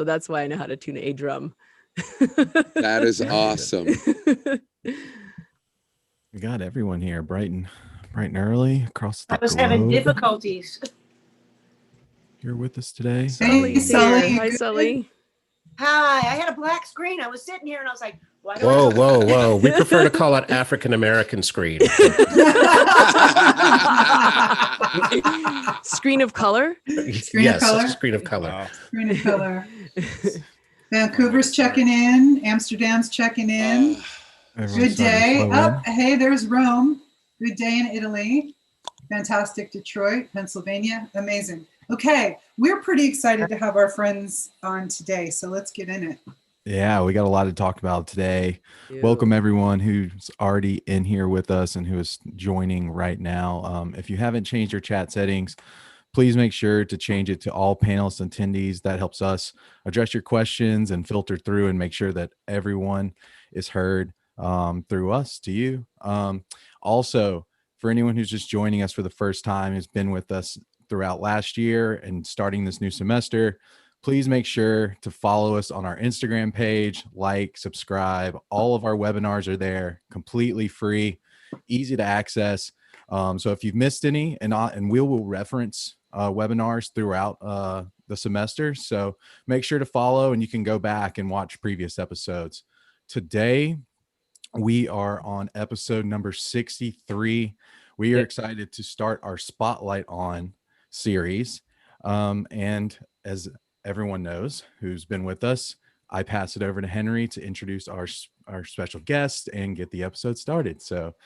So that's why I know how to tune a drum. That is awesome. We got everyone here bright and early across the I was globe. having difficulties. You're with us today. Sulli's Sulli, here. you Hi, good? Sulli. Hi, I had a black screen. I was sitting here and I was like, why do Whoa, I whoa, whoa. We prefer to call it African American screen. Screen of color? Screen Yes, of color? screen of color. Wow. Screen of color. Vancouver's checking in. Amsterdam's checking in. Everyone's Good day. starting to flow Oh, hey, there's Rome. Good day in Italy. Fantastic Detroit, Pennsylvania. Amazing. Okay, we're pretty excited to have our friends on today, so let's get in it. Yeah, we got a lot to talk about today. Ew. Welcome everyone who's already in here with us and who is joining right now. If you haven't changed your chat settings, please make sure to change it to all panelists and attendees. That helps us address your questions and filter through and make sure that everyone is heard through us to you. Also, for anyone who's just joining us for the first time, has been with us throughout last year and starting this new semester, please make sure to follow us on our Instagram page, like, subscribe. All of our webinars are there, completely free, easy to access. So if you've missed any, and we will reference webinars throughout the semester. So make sure to follow, and you can go back and watch previous episodes. Today, we are on episode number 63. We are excited to start our Spotlight On series. And as everyone knows who's been with us, I pass it over to Henry to introduce our special guest and get the episode started. So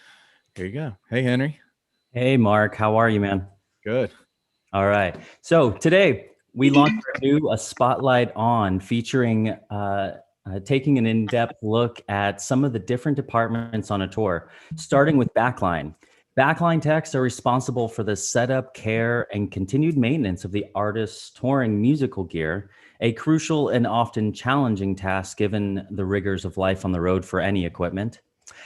here you go. Hey, Henry. Hey, Mark. How are you, man? Good. All right. So today we launched a Spotlight On featuring taking an in-depth look at some of the different departments on a tour, starting with Backline. Backline techs are responsible for the setup, care, and continued maintenance of the artist's touring musical gear, a crucial and often challenging task given the rigors of life on the road for any equipment.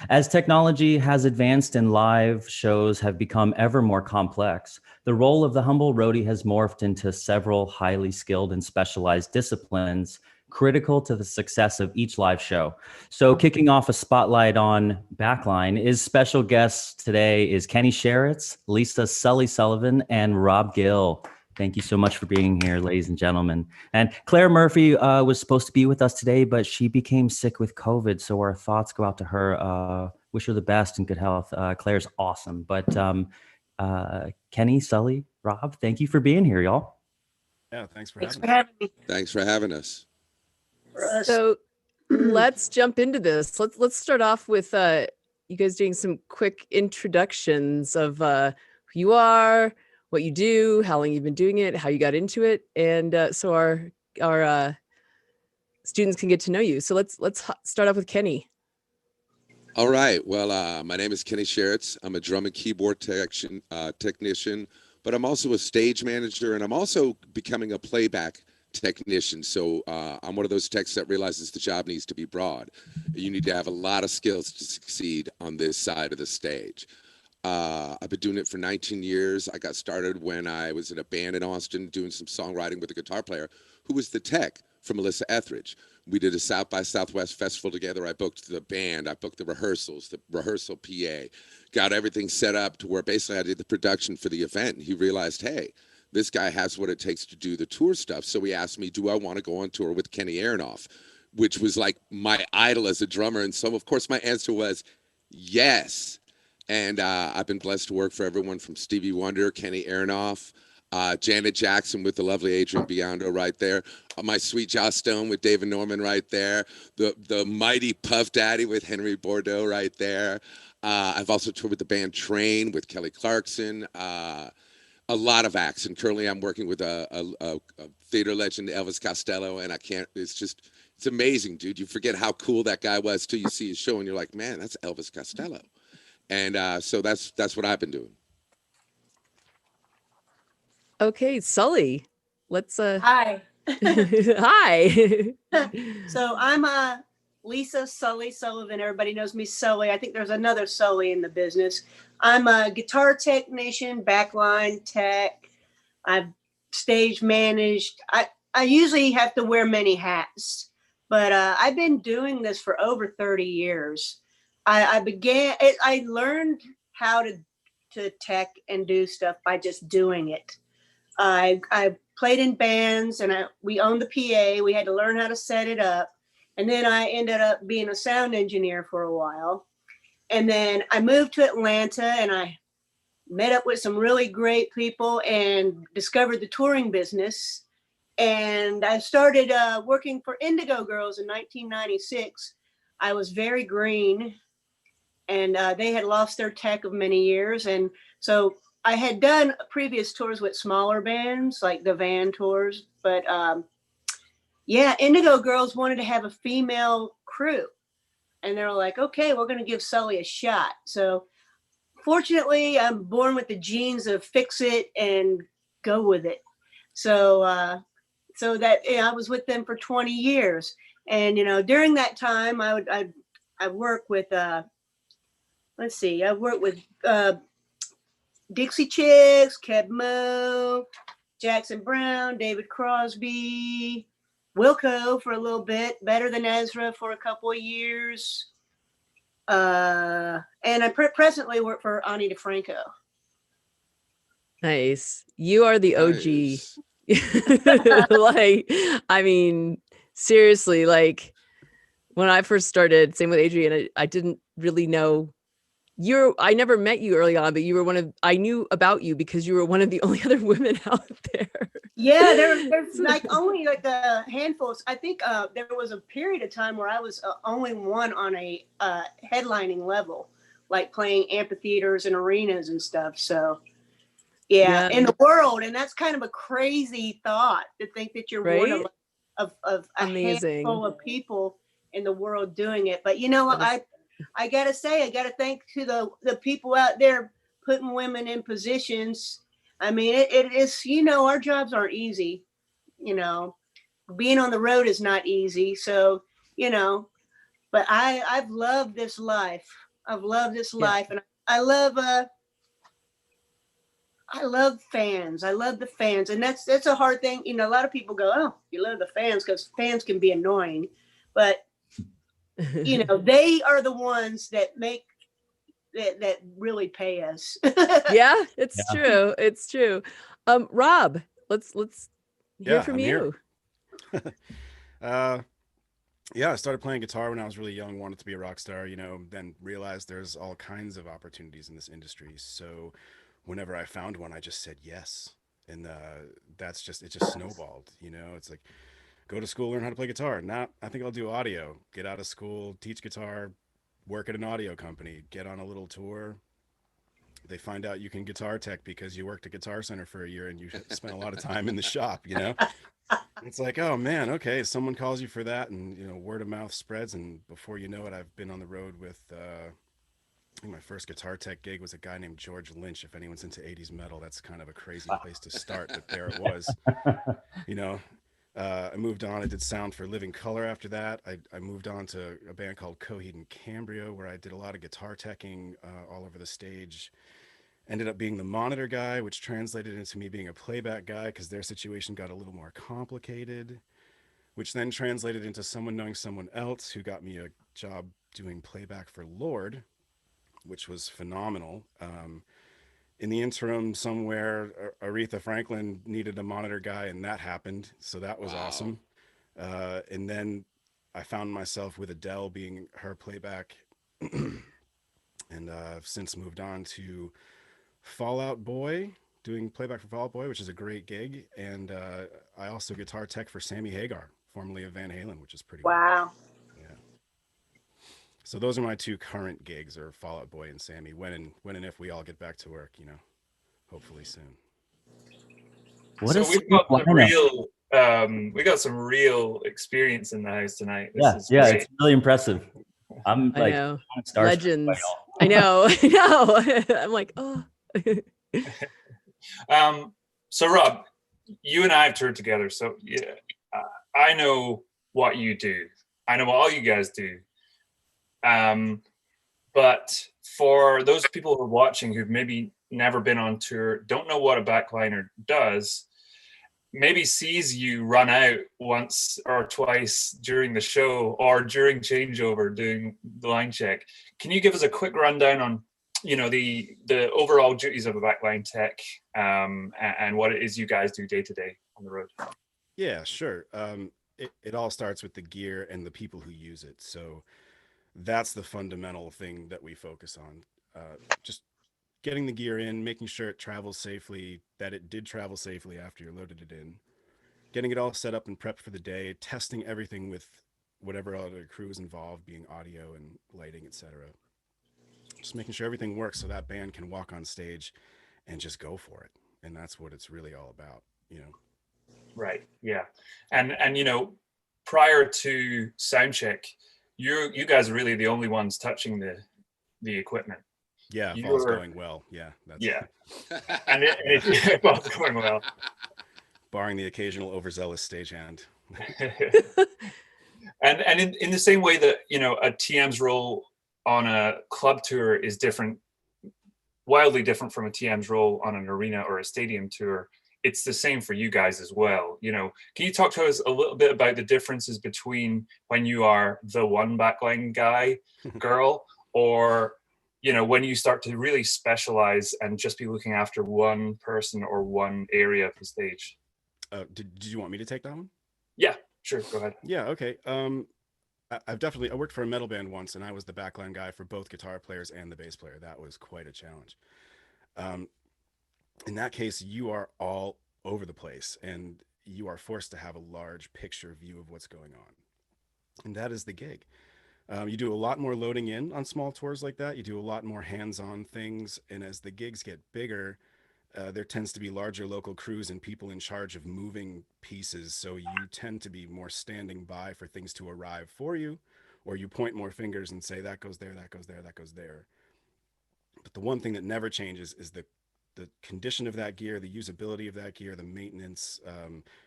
As technology has advanced and live shows have become ever more complex, the role of the humble roadie has morphed into several highly skilled and specialized disciplines critical to the success of each live show. So kicking off a Spotlight on Backline is special guests today is Kenny Sharretts, Lisa Sulivan, and Rob Gill. Thank you so much for being here, ladies and gentlemen. And Claire Murphy was supposed to be with us today, but she became sick with COVID. So our thoughts go out to her. Wish her the best and good health. Claire's awesome. But Kenny, Sulli, Rob, thank you for being here, y'all. Yeah, thanks for having me. Thanks for having us. So let's jump into this. Let's start off with you guys doing some quick introductions of who you are, what you do, how long you've been doing it, how you got into it, and so our students can get to know you. So let's start off with Kenny. All right. Well, my name is Kenny Sharretts. I'm a drum and keyboard technician, but I'm also a stage manager, and I'm also becoming a playback technician. So I'm one of those techs that realizes the job needs to be broad. You need to have a lot of skills to succeed on this side of the stage. I've been doing it for 19 years. I got started when I was in a band in Austin doing some songwriting with a guitar player who was the tech for Melissa Etheridge. We did a South by Southwest festival together. I booked the band. I booked the rehearsals, the rehearsal PA, got everything set up to where basically I did the production for the event. And he realized, hey, this guy has what it takes to do the tour stuff. So he asked me, do I want to go on tour with Kenny Aronoff, which was like my idol as a drummer. And so, of course, my answer was yes. And I've been blessed to work for everyone from Stevie Wonder, Kenny Aronoff, Janet Jackson with the lovely Adrian Biondo right there, my sweet Joss Stone with David Norman right there, the mighty Puff Daddy with Henry Bordeaux right there. I've also toured with the band Train with Kelly Clarkson. A lot of acts, and currently I'm working with a theater legend, Elvis Costello, and it's amazing, dude. You forget how cool that guy was till you see his show, and you're like, man, that's Elvis Costello. And so that's what I've been doing. Okay, Sulli, let's Hi. hi. So I'm Lisa Sulivan. Everybody knows me Sulli. I think there's another Sulli in the business. I'm a guitar technician, backline tech. I've stage managed. I usually have to wear many hats, but I've been doing this for over 30 years. I learned how to tech and do stuff by just doing it. I played in bands, and we owned the PA. We had to learn how to set it up. And then I ended up being a sound engineer for a while. And then I moved to Atlanta, and I met up with some really great people and discovered the touring business. And I started working for Indigo Girls in 1996. I was very green, and they had lost their tech of many years. And so I had done previous tours with smaller bands, like the van tours. But yeah, Indigo Girls wanted to have a female crew. And they were like, okay, we're going to give Sulli a shot. So fortunately, I'm born with the genes of fix it and go with it. So I was with them for 20 years. And, during that time, I work with, let's see, I worked with Dixie Chicks, Keb Mo, Jackson Brown, David Crosby, Wilco for a little bit, Better Than Ezra for a couple of years. And I presently work for Ani DeFranco. Nice. You are the OG. Nice. Like, I mean, seriously, like when I first started, same with Adrian, I didn't really know I never met you early on, but you were I knew about you because you were one of the only other women out there. Yeah, there's like only like a handful. I think there was a period of time where I was only one on a headlining level, like playing amphitheaters and arenas and stuff. So yeah, in the world. And that's kind of a crazy thought to think that you're one of a Amazing. handful of people in the world doing it. But I gotta say, I gotta thank to the people out there putting women in positions. I mean, it is, our jobs aren't easy. Being on the road is not easy. So, but I've loved this life. I've loved this life, and I love fans. I love the fans, and that's a hard thing. A lot of people go, "Oh, you love the fans," because fans can be annoying, but they are the ones that make that really pay us. Yeah, it's true. It's true. Rob, let's hear from you. Yeah, I started playing guitar when I was really young, wanted to be a rock star, then realized there's all kinds of opportunities in this industry. So whenever I found one, I just said yes. And it just snowballed, it's like, go to school, learn how to play guitar. Now I think I'll do audio, get out of school, teach guitar, work at an audio company, get on a little tour. They find out you can guitar tech because you worked at Guitar Center for a year and you spent a lot of time in the shop, It's like, oh man, okay, someone calls you for that, and word of mouth spreads, and before you know it, I've been on the road with I think my first guitar tech gig was a guy named George Lynch. If anyone's into 80s metal, that's kind of a crazy place to start, but there it was. I moved on. I did sound for Living Color after that. I moved on to a band called Coheed and Cambria, where I did a lot of guitar teching all over the stage. Ended up being the monitor guy, which translated into me being a playback guy because their situation got a little more complicated, which then translated into someone knowing someone else who got me a job doing playback for Lord, which was phenomenal. In the interim, somewhere, Aretha Franklin needed a monitor guy, and that happened. So that was awesome. And then I found myself with Adele being her playback. And I've since moved on to Fall Out Boy, doing playback for Fall Out Boy, which is a great gig. And I also guitar tech for Sammy Hagar, formerly of Van Halen, which is pretty wow. Cool. Yeah. So those are my two current gigs, are Fall Out Boy and Sammy. When and if we all get back to work, hopefully soon. We got some real experience in the house tonight. This is it's really impressive. I'm like, I know. Legends. I know. I'm like, oh. So Rob, you and I have toured together. So yeah, I know what you do. I know what all you guys do. But for those people who are watching who've maybe never been on tour, don't know what a backliner does, maybe sees you run out once or twice during the show or during changeover doing the line check. Can you give us a quick rundown on, you know, the overall duties of a backline tech, and what it is you guys do day to day on the road? Yeah, sure. It all starts with the gear and the people who use it. So that's the fundamental thing that we focus on. Just getting the gear in, making sure it travels safely, that it did travel safely after you loaded it in, getting it all set up and prepped for the day, testing everything with whatever other crew is involved, being audio and lighting, etc. Just making sure everything works so that band can walk on stage and just go for it. And that's what it's really all about, you know. Right. Yeah. And you know, prior to sound check, you guys are really the only ones touching the equipment. Yeah, if all's going well. Yeah. Yeah. And if all's going well. Barring the occasional overzealous stagehand. And in the same way that, you know, a TM's role on a club tour is different, wildly different from a TM's role on an arena or a stadium tour, it's the same for you guys as well. You know, can you talk to us a little bit about the differences between when you are the one backline guy, girl, or, you know, when you start to really specialize and just be looking after one person or one area of the stage? Did you want me to take that one? Yeah, sure. Go ahead. Yeah. Okay. I worked for a metal band once, and I was the backline guy for both guitar players and the bass player. That was quite a challenge. In that case, you are all over the place, and you are forced to have a large picture view of what's going on. And that is the gig. You do a lot more loading in on small tours like that. You do a lot more hands-on things. And as the gigs get bigger, there tends to be larger local crews and people in charge of moving pieces. So you tend to be more standing by for things to arrive for you, or you point more fingers and say, that goes there, that goes there, that goes there. But the one thing that never changes is the condition of that gear, the usability of that gear, the maintenance,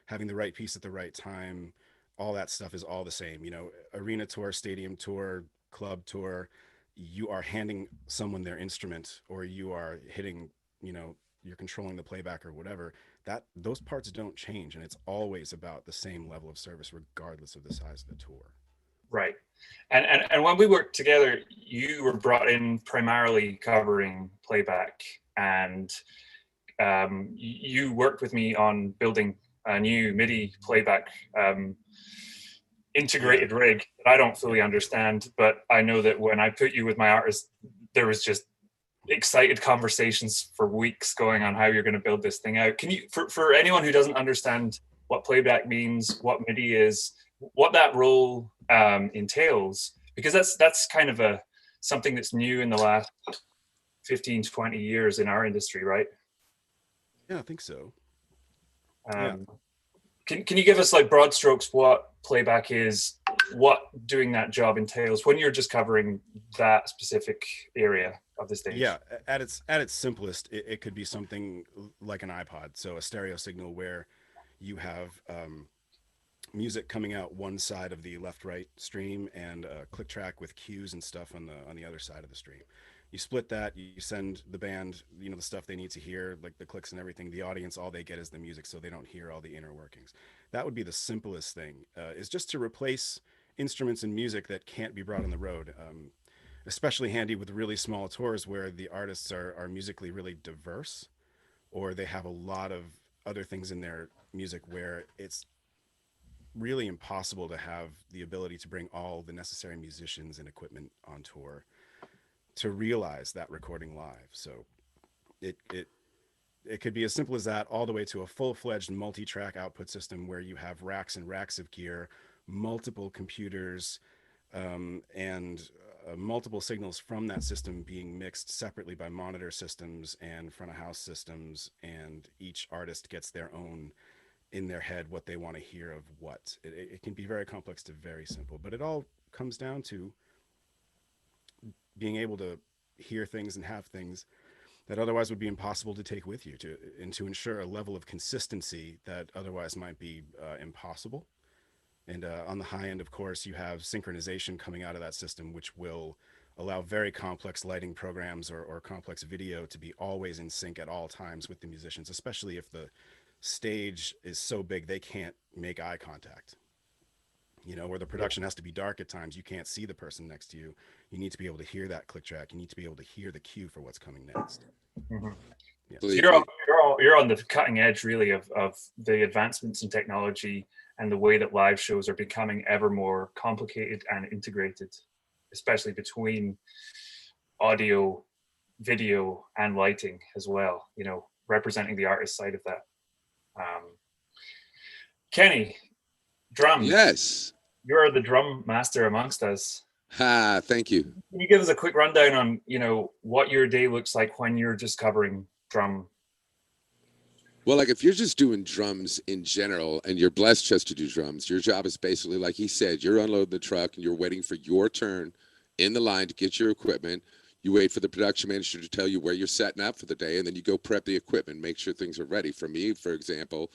having the right piece at the right time. All that stuff is all the same. You know, arena tour, stadium tour, club tour, you are handing someone their instrument, or you are hitting, you know, you're controlling the playback or whatever. Those parts don't change, and it's always about the same level of service regardless of the size of the tour. Right. And when we worked together, you were brought in primarily covering playback, and you worked with me on building a new MIDI playback integrated rig that I don't fully understand, but I know that when I put you with my artist, there was just excited conversations for weeks going on how you're going to build this thing out. Can you, for anyone who doesn't understand what playback means, what MIDI is, what that role entails, because that's kind of something that's new in the last 15, 20 years in our industry, right? Yeah, I think so. Can you give us like broad strokes what playback is, what doing that job entails when you're just covering that specific area of the stage? Yeah, at its simplest, it could be something like an iPod, so a stereo signal where you have music coming out one side of the left-right stream and a click track with cues and stuff on the other side of the stream. You split that, you send the band, you know, the stuff they need to hear, like the clicks and everything. The audience, all they get is the music, so they don't hear all the inner workings. That would be the simplest thing, is just to replace instruments and music that can't be brought on the road. Especially handy with really small tours where the artists are musically really diverse, or they have a lot of other things in their music where it's really impossible to have the ability to bring all the necessary musicians and equipment on tour to realize that recording live. So it could be as simple as that, all the way to a full-fledged multi-track output system where you have racks and racks of gear, multiple computers, and multiple signals from that system being mixed separately by monitor systems and front of house systems, and each artist gets their own in their head what they want to hear of what. It can be very complex to very simple, but it all comes down to being able to hear things and have things that otherwise would be impossible to take with you, to ensure a level of consistency that otherwise might be impossible. And on the high end, of course, you have synchronization coming out of that system, which will allow very complex lighting programs or complex video to be always in sync at all times with the musicians, especially if the stage is so big they can't make eye contact. You know, where the production has to be dark at times, you can't see the person next to you. You need to be able to hear that click track. You need to be able to hear the cue for what's coming next. Mm-hmm. Yeah. So you're on the cutting edge, really, of the advancements in technology and the way that live shows are becoming ever more complicated and integrated, especially between audio, video, and lighting as well. You know, representing the artist side of that. Kenny, drums. Yes. You're the drum master amongst us. Thank you. Can you give us a quick rundown on, you know, what your day looks like when you're just covering drum? Well, like if you're just doing drums in general and you're blessed just to do drums, your job is basically, like he said, you're unloading the truck and you're waiting for your turn in the line to get your equipment. You wait for the production manager to tell you where you're setting up for the day, and then you go prep the equipment, make sure things are ready. For me, for example,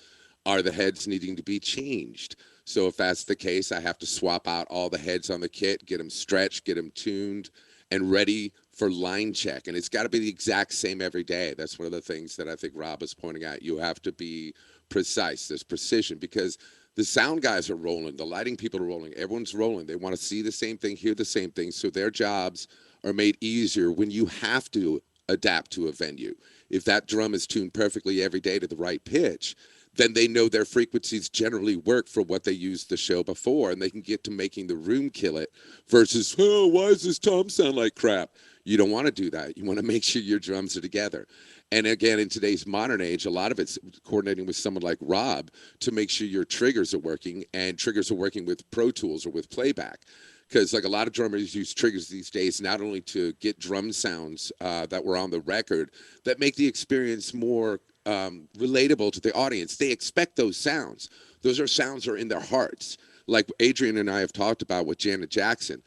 are the heads needing to be changed? So if that's the case, I have to swap out all the heads on the kit, get them stretched, get them tuned, and ready for line check. And it's got to be the exact same every day. That's one of the things that I think Rob was pointing out. You have to be precise. There's precision, because the sound guys are rolling, the lighting people are rolling, everyone's rolling. They want to see the same thing, hear the same thing. So their jobs are made easier when you have to adapt to a venue. If that drum is tuned perfectly every day to the right pitch, then they know their frequencies generally work for what they used the show before, and they can get to making the room kill it versus, oh, why does this tom sound like crap? You don't want to do that. You want to make sure your drums are together. And again, in today's modern age, a lot of it's coordinating with someone like Rob to make sure your triggers are working, and triggers are working with Pro Tools or with Playback. Because like a lot of drummers use triggers these days, not only to get drum sounds that were on the record that make the experience more relatable to the audience. They expect those sounds. Those are sounds that are in their hearts. Like Adrian and I have talked about with Janet Jackson.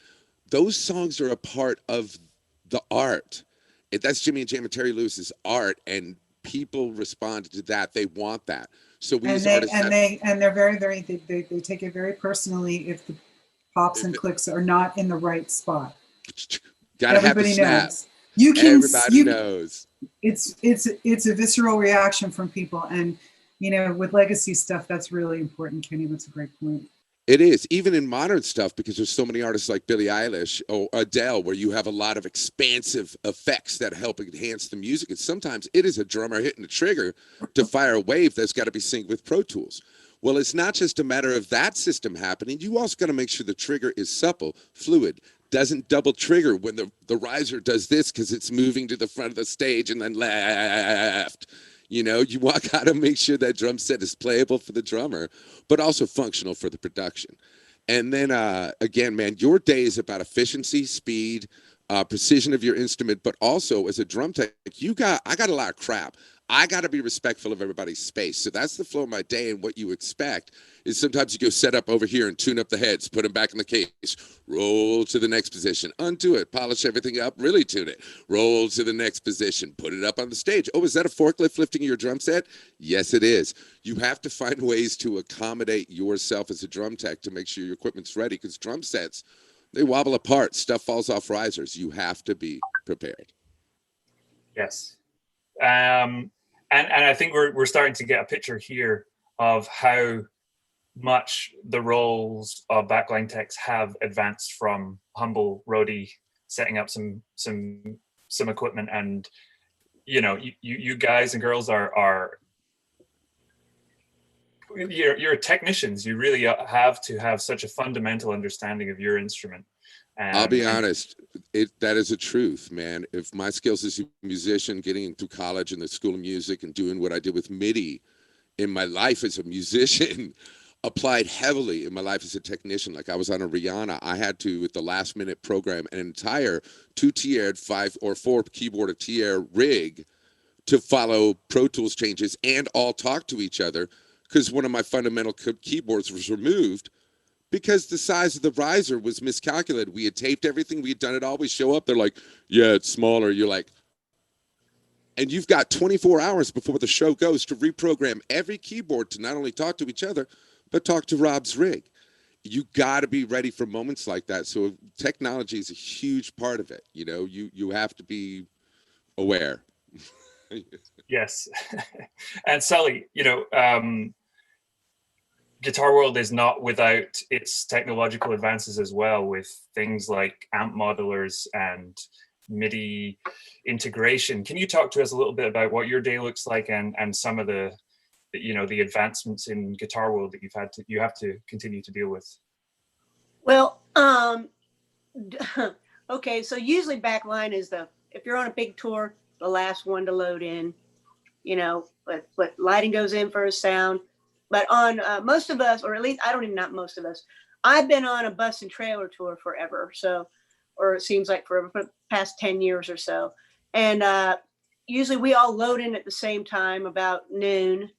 Those songs are a part of the art. That's Jimmy and Jam and Terry Lewis's art, and people respond to that. They want that. So we as artists, they're very they take it very personally if the pops and clicks are not in the right spot. Gotta have the snap. Knows. You can. Everybody knows. It's a visceral reaction from people, and you know, with legacy stuff, that's really important. Kenny, that's a great point. It is, even in modern stuff, because there's so many artists like Billie Eilish or Adele, where you have a lot of expansive effects that help enhance the music. And sometimes it is a drummer hitting the trigger to fire a wave that's got to be synced with Pro Tools. Well, it's not just a matter of that system happening. You also got to make sure the trigger is supple, fluid, doesn't double trigger when the riser does this because it's moving to the front of the stage and then left. You know, you got to make sure that drum set is playable for the drummer, but also functional for the production. And then, again, man, your day is about efficiency, speed, precision of your instrument, but also as a drum tech, I got a lot of crap. I got to be respectful of everybody's space. So that's the flow of my day. And what you expect is sometimes you go set up over here and tune up the heads, put them back in the case, roll to the next position, undo it, polish everything up, really tune it, roll to the next position, put it up on the stage. Oh, is that a forklift lifting your drum set? Yes, it is. You have to find ways to accommodate yourself as a drum tech to make sure your equipment's ready, because drum sets, they wobble apart. Stuff falls off risers. You have to be prepared. Yes. And I think we're starting to get a picture here of how much the roles of backline techs have advanced from humble roadie setting up some equipment, and you know, you guys and girls are you're technicians. You really have to have such a fundamental understanding of your instrument. I'll be honest, that is a truth, man. If my skills as a musician, getting through college and the School of Music and doing what I did with MIDI in my life as a musician applied heavily in my life as a technician. Like I was on a Rihanna, I had to, with the last minute program, an entire 2-tiered 5 or 4 keyboard of tier rig to follow Pro Tools changes and all talk to each other, because one of my fundamental keyboards was removed because the size of the riser was miscalculated. We had taped everything. We had done it all. We show up. They're like, yeah, it's smaller. You're like, and you've got 24 hours before the show goes to reprogram every keyboard to not only talk to each other, but talk to Rob's rig. You got to be ready for moments like that. So technology is a huge part of it. You know, you have to be aware. Yes. And Sulli, Guitar World is not without its technological advances as well, with things like amp modelers and MIDI integration. Can you talk to us a little bit about what your day looks like and some of the advancements in Guitar World that you have to continue to deal with? Well, okay, so usually Backline is if you're on a big tour, the last one to load in, but lighting goes in for a sound. But on most of us, or at least not most of us, I've been on a bus and trailer tour forever. So, or it seems like for the past 10 years or so. And usually we all load in at the same time, about noon.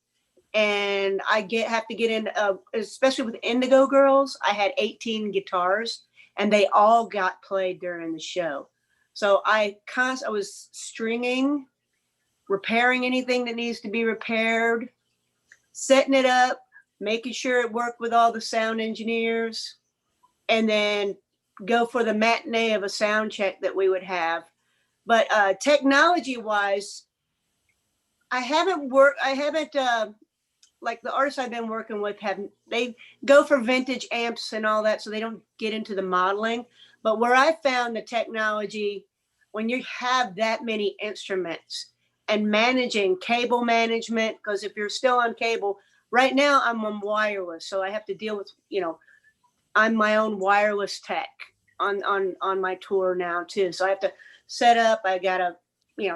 And I have to get in, especially with Indigo Girls, I had 18 guitars and they all got played during the show. So I was stringing, repairing anything that needs to be repaired, setting it up, making sure it worked with all the sound engineers, and then go for the matinee of a sound check that we would have. But technology wise, like the artists I've been working with they go for vintage amps and all that, so they don't get into the modeling. But where I found the technology, when you have that many instruments and managing cable management, because if you're still on cable, right now I'm on wireless, so I have to deal with, I'm my own wireless tech on my tour now too. So I have to set up, I gotta,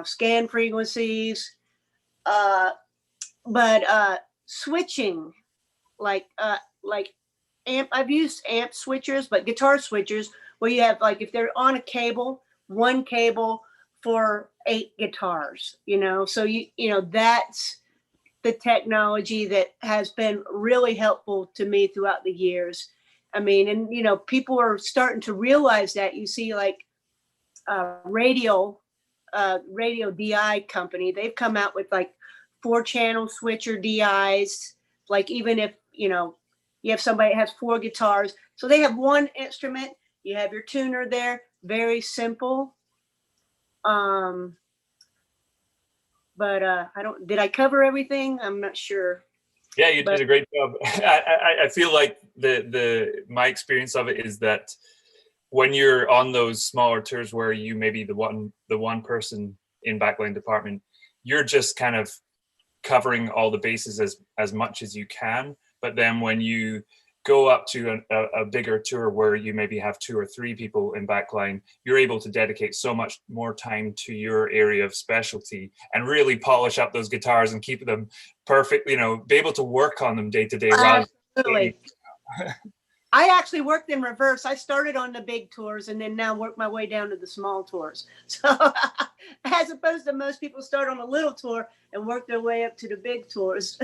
scan frequencies, but switching, like amp, I've used amp switchers, but guitar switchers where you have, like, if they're on a cable, one cable for 8 guitars, so that's the technology that has been really helpful to me throughout the years. I mean, and people are starting to realize that. You see, like radio DI company, they've come out with like 4-channel switcher DIs. Like, even if you have somebody that has 4 guitars, so they have one instrument, you have your tuner there, very simple. But did I cover everything? I'm not sure. Yeah, you did a great job. I feel like my experience of it is that when you're on those smaller tours where you may be the one person in Backline department, you're just kind of covering all the bases as much as you can. But then when you go up to a bigger tour where you maybe have 2 or 3 people in Backline, you're able to dedicate so much more time to your area of specialty and really polish up those guitars and keep them perfect, be able to work on them day to day. Absolutely. I actually worked in reverse. I started on the big tours and then now work my way down to the small tours. So as opposed to most people start on a little tour and work their way up to the big tours.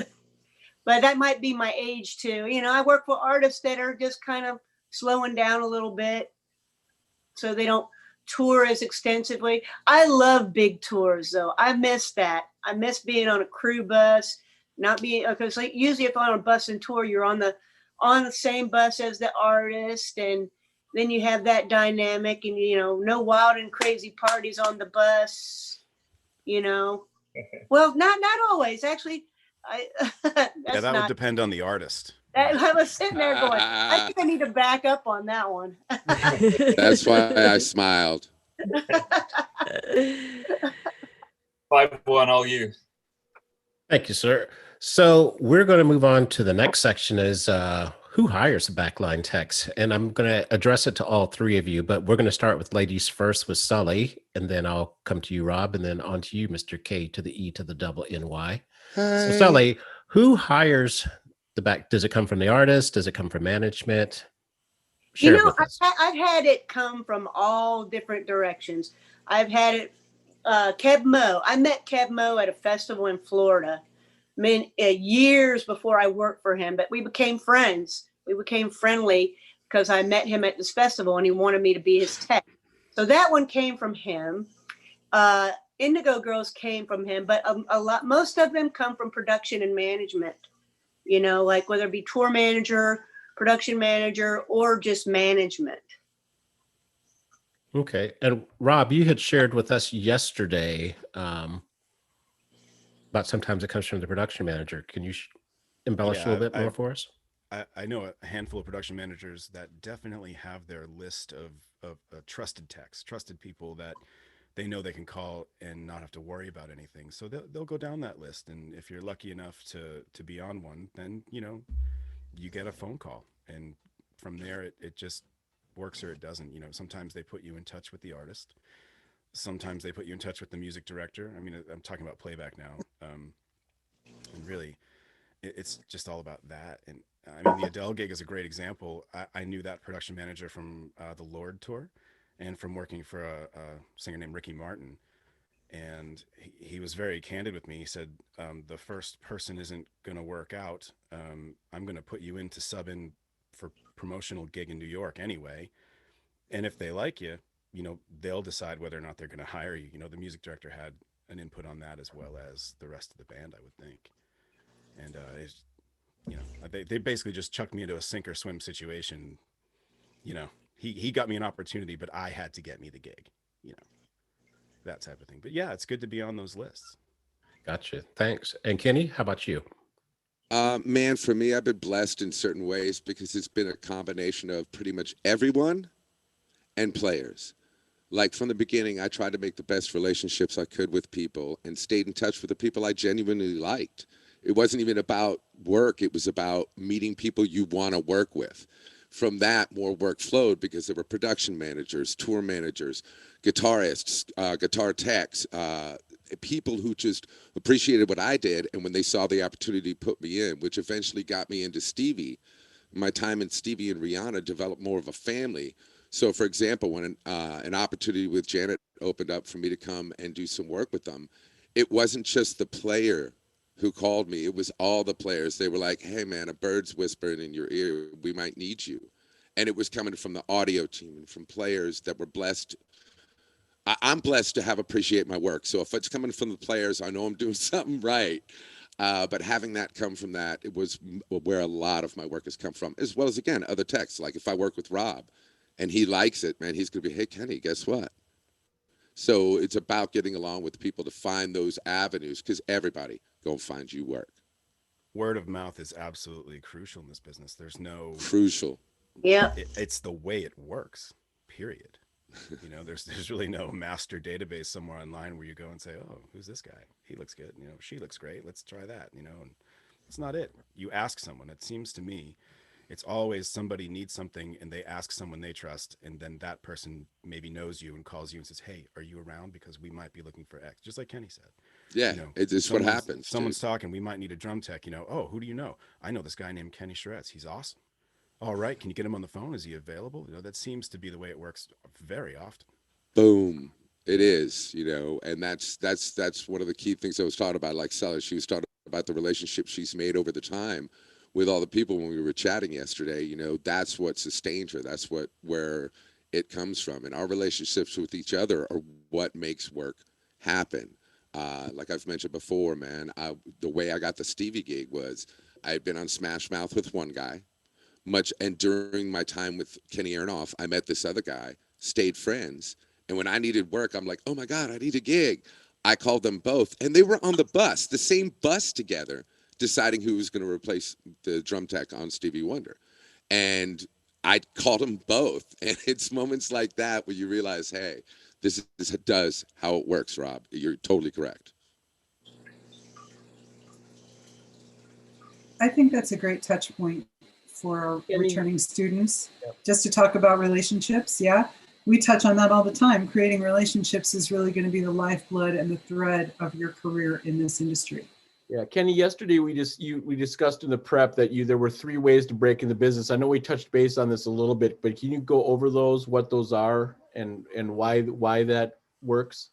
But that might be my age too. I work for artists that are just kind of slowing down a little bit so they don't tour as extensively. I love big tours though. I miss that. I miss being on a crew bus, not being, because like usually if I'm on a bus and tour, you're on the same bus as the artist, and then you have that dynamic, and no wild and crazy parties on the bus. Well, not always actually. That would depend on the artist. I was sitting there going, I think I need to back up on that one. That's why I smiled. 5-1, all you. Thank you, sir. So we're going to move on to the next section is who hires the Backline techs? And I'm going to address it to all 3 of you, but we're going to start with ladies first with Sulli, and then I'll come to you, Rob, and then on to you, Mr. K to the E to the double NY. So Sulli, who hires the back? Does it come from the artist? Does it come from management? Share with us. I've had it come from all different directions. I've had it, Keb Mo. I met Keb Mo at a festival in Florida years before I worked for him, but we became friends. We became friendly because I met him at this festival and he wanted me to be his tech. So that one came from him. Indigo Girls came from him, but most of them come from production and management, like whether it be tour manager, production manager, or just management. Okay. And Rob, you had shared with us yesterday but sometimes it comes from the production manager. Can you embellish a little bit more for us? I know a handful of production managers that definitely have their list of trusted techs, trusted people that they know they can call and not have to worry about anything. So they'll go down that list. And if you're lucky enough to be on one, then, you know, you get a phone call. And from there, it just works or it doesn't. You know, sometimes they put you in touch with the artist. Sometimes they put you in touch with the music director. I mean, I'm talking about Playback now. And really, it's just all about that. And I mean, the Adele gig is a great example. I knew that production manager from the Lord tour and from working for a singer named Ricky Martin. And he was very candid with me. He said, the first person isn't going to work out. I'm going to put you in to sub in for promotional gig in New York anyway. And if they like you, you know, they'll decide whether or not they're going to hire you. You know, the music director had an input on that as well as the rest of the band, I would think. And it's, you know, they basically just chucked me into a sink or swim situation. You know, he got me an opportunity, but I had to get me the gig, you know, that type of thing. But yeah, it's good to be on those lists. Gotcha. Thanks. And Kenny, how about you? Man, for me, I've been blessed in certain ways because it's been a combination of pretty much everyone and players. Like from the beginning, I tried to make the best relationships I could with people and stayed in touch with the people I genuinely liked. It wasn't even about work. It was about meeting people you want to work with. From that, more work flowed because there were production managers, tour managers, guitarists, guitar techs, people who just appreciated what I did. And when they saw the opportunity, put me in, which eventually got me into Stevie. My time in Stevie and Rihanna developed more of a family. So, for example, when an opportunity with Janet opened up for me to come and do some work with them, it wasn't just the player who called me. It was all the players. They were like, hey, man, a bird's whispering in your ear. We might need you. And it was coming from the audio team and from players that were blessed. I'm blessed to have appreciate my work. So if it's coming from the players, I know I'm doing something right. But having that come from that, it was where a lot of my work has come from, as well as, again, other texts. Like if I work with Rob and he likes it, man, he's going to be, hey, Kenny, guess what? So it's about getting along with people to find those avenues because everybody go find you work. Word of mouth is absolutely crucial in this business. There's no crucial. Yeah. It's the way it works, period. You know, there's really no master database somewhere online where you go and say, oh, who's this guy? He looks good. You know, she looks great. Let's try that, you know, and it's not it. You ask someone. It seems to me it's always somebody needs something and they ask someone they trust, and then that person maybe knows you and calls you and says, hey, are you around? Because we might be looking for X, just like Kenny said. Yeah, you know, it's what happens. Someone's talking, we might need a drum tech, you know. Oh, who do you know? I know this guy named Kenny Sharretts. He's awesome. All right, can you get him on the phone? Is he available? You know, that seems to be the way it works very often. Boom. It is, you know, and that's one of the key things I was talking about. Like Sulli, she was talking about the relationship she's made over the time with all the people when we were chatting yesterday. You know, that's what sustains her. That's where it comes from. And our relationships with each other are what makes work happen. Like I've mentioned before, man, the way I got the Stevie gig was I had been on Smash Mouth with one guy. And during my time with Kenny Aronoff, I met this other guy, stayed friends. And when I needed work, I'm like, oh my God, I need a gig. I called them both. And they were on the bus, the same bus together, deciding who was going to replace the drum tech on Stevie Wonder. And I called them both. And it's moments like that where you realize, hey, this does how it works, Rob. You're totally correct. I think that's a great touch point for our returning students, just to talk about relationships. Yeah, we touch on that all the time. Creating relationships is really going to be the lifeblood and the thread of your career in this industry. Yeah, Kenny, yesterday we discussed in the prep that there were 3 ways to break in the business. I know we touched base on this a little bit, but can you go over those, what those are, and why that works?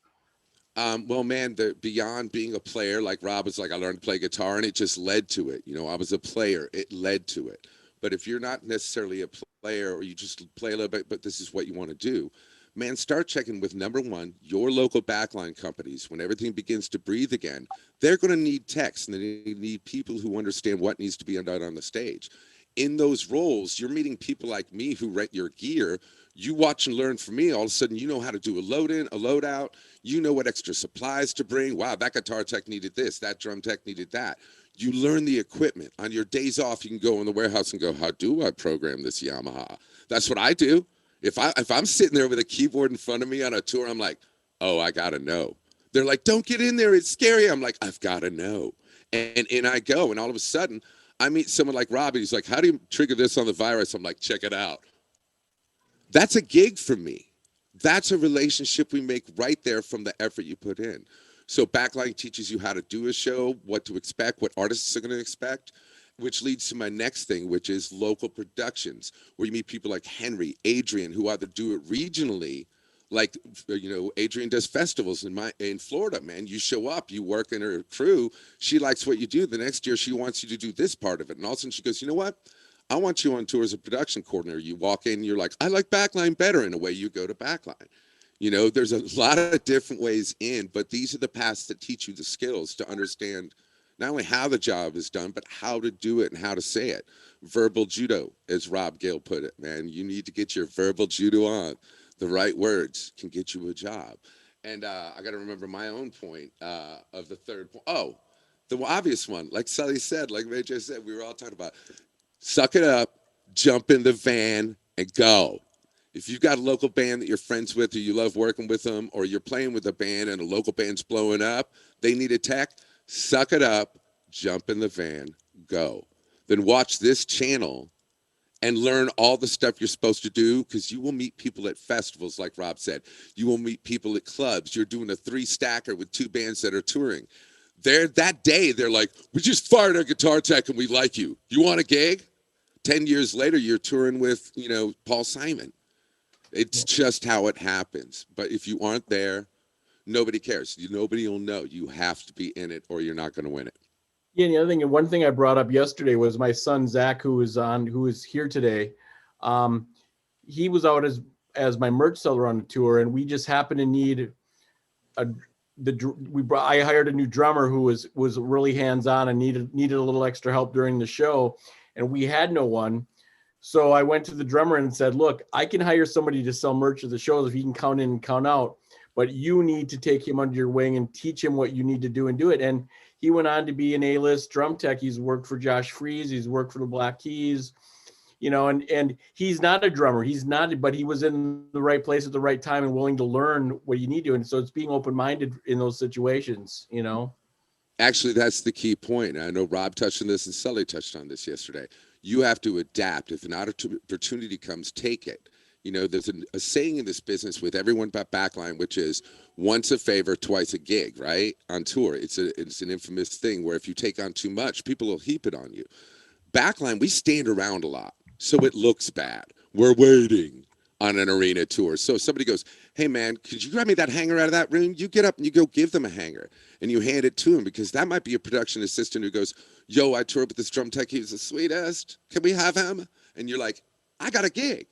Well, man, beyond being a player, like Rob was like, I learned to play guitar and it just led to it. You know, I was a player, it led to it. But if you're not necessarily a player or you just play a little bit, but this is what you want to do, man, start checking with, number one, your local backline companies. When everything begins to breathe again, they're going to need techs and they need people who understand what needs to be done on the stage. in those roles, you're meeting people like me who rent your gear. You watch and learn from me. All of a sudden, you know how to do a load in, a load out. You know what extra supplies to bring. Wow, that guitar tech needed this. That drum tech needed that. You learn the equipment. On your days off, you can go in the warehouse and go, how do I program this Yamaha? That's what I do. If I'm sitting there with a keyboard in front of me on a tour, I'm like, oh, I gotta know. They're like, don't get in there, it's scary. I'm like, I've gotta know. And I go, and all of a sudden, I meet someone like Robbie. He's like, how do you trigger this on the virus? I'm like, check it out. That's a gig for me. That's a relationship we make right there from the effort you put in. So Backline teaches you how to do a show, what to expect, what artists are going to expect, which leads to my next thing, which is local productions, where you meet people like Henry, Adrian, who either do it regionally, like, Adrian does festivals in Florida, man. You show up, you work in her crew, she likes what you do. The next year she wants you to do this part of it. And all of a sudden she goes, you know what? I want you on tour as a production coordinator. You walk in, you're like, I like Backline better. In a way, you go to Backline. There's a lot of different ways in, but these are the paths that teach you the skills to understand not only how the job is done, but how to do it and how to say it. Verbal judo, as Rob Gale put it, man. You need to get your verbal judo on. The right words can get you a job. And I got to remember my own point of the third point. Oh, the obvious one, like Sulli said, like Major said, we were all talking about, suck it up, jump in the van, and go. If you've got a local band that you're friends with or you love working with them, or you're playing with a band and a local band's blowing up, they need a tech, suck it up, jump in the van, go. Then watch this channel and learn all the stuff you're supposed to do, because you will meet people at festivals, like Rob said. You will meet people at clubs. You're doing a 3-stacker with 2 bands that are touring. That day, they're like, we just fired our guitar tech and we like you. You want a gig? 10 years later, you're touring with, Paul Simon. It's just how it happens. But if you aren't there, nobody cares. Nobody will know. You have to be in it or you're not going to win it. Yeah, and the other thing, and one thing I brought up yesterday was my son Zach, who is here today. He was out as my merch seller on the tour, and we just happened to need I hired a new drummer who was really hands-on and needed a little extra help during the show, and we had no one. So I went to the drummer and said, look, I can hire somebody to sell merch at the shows if he can count in and count out, but you need to take him under your wing and teach him what you need to do and do it. And he went on to be an A-list drum tech. He's worked for Josh Freese. He's worked for the Black Keys, and he's not a drummer. He's not, but he was in the right place at the right time and willing to learn what you need to. And so it's being open-minded in those situations, Actually, that's the key point. I know Rob touched on this and Sulli touched on this yesterday. You have to adapt. If an opportunity comes, take it. There's a saying in this business with everyone but Backline, which is once a favor, twice a gig, right? On tour. It's an infamous thing where if you take on too much, people will heap it on you. Backline, we stand around a lot, so it looks bad. We're waiting on an arena tour. So if somebody goes, hey man, could you grab me that hanger out of that room? You get up and you go give them a hanger and you hand it to him, because that might be a production assistant who goes, yo, I toured with this drum tech. He was the sweetest. Can we have him? And you're like, I got a gig.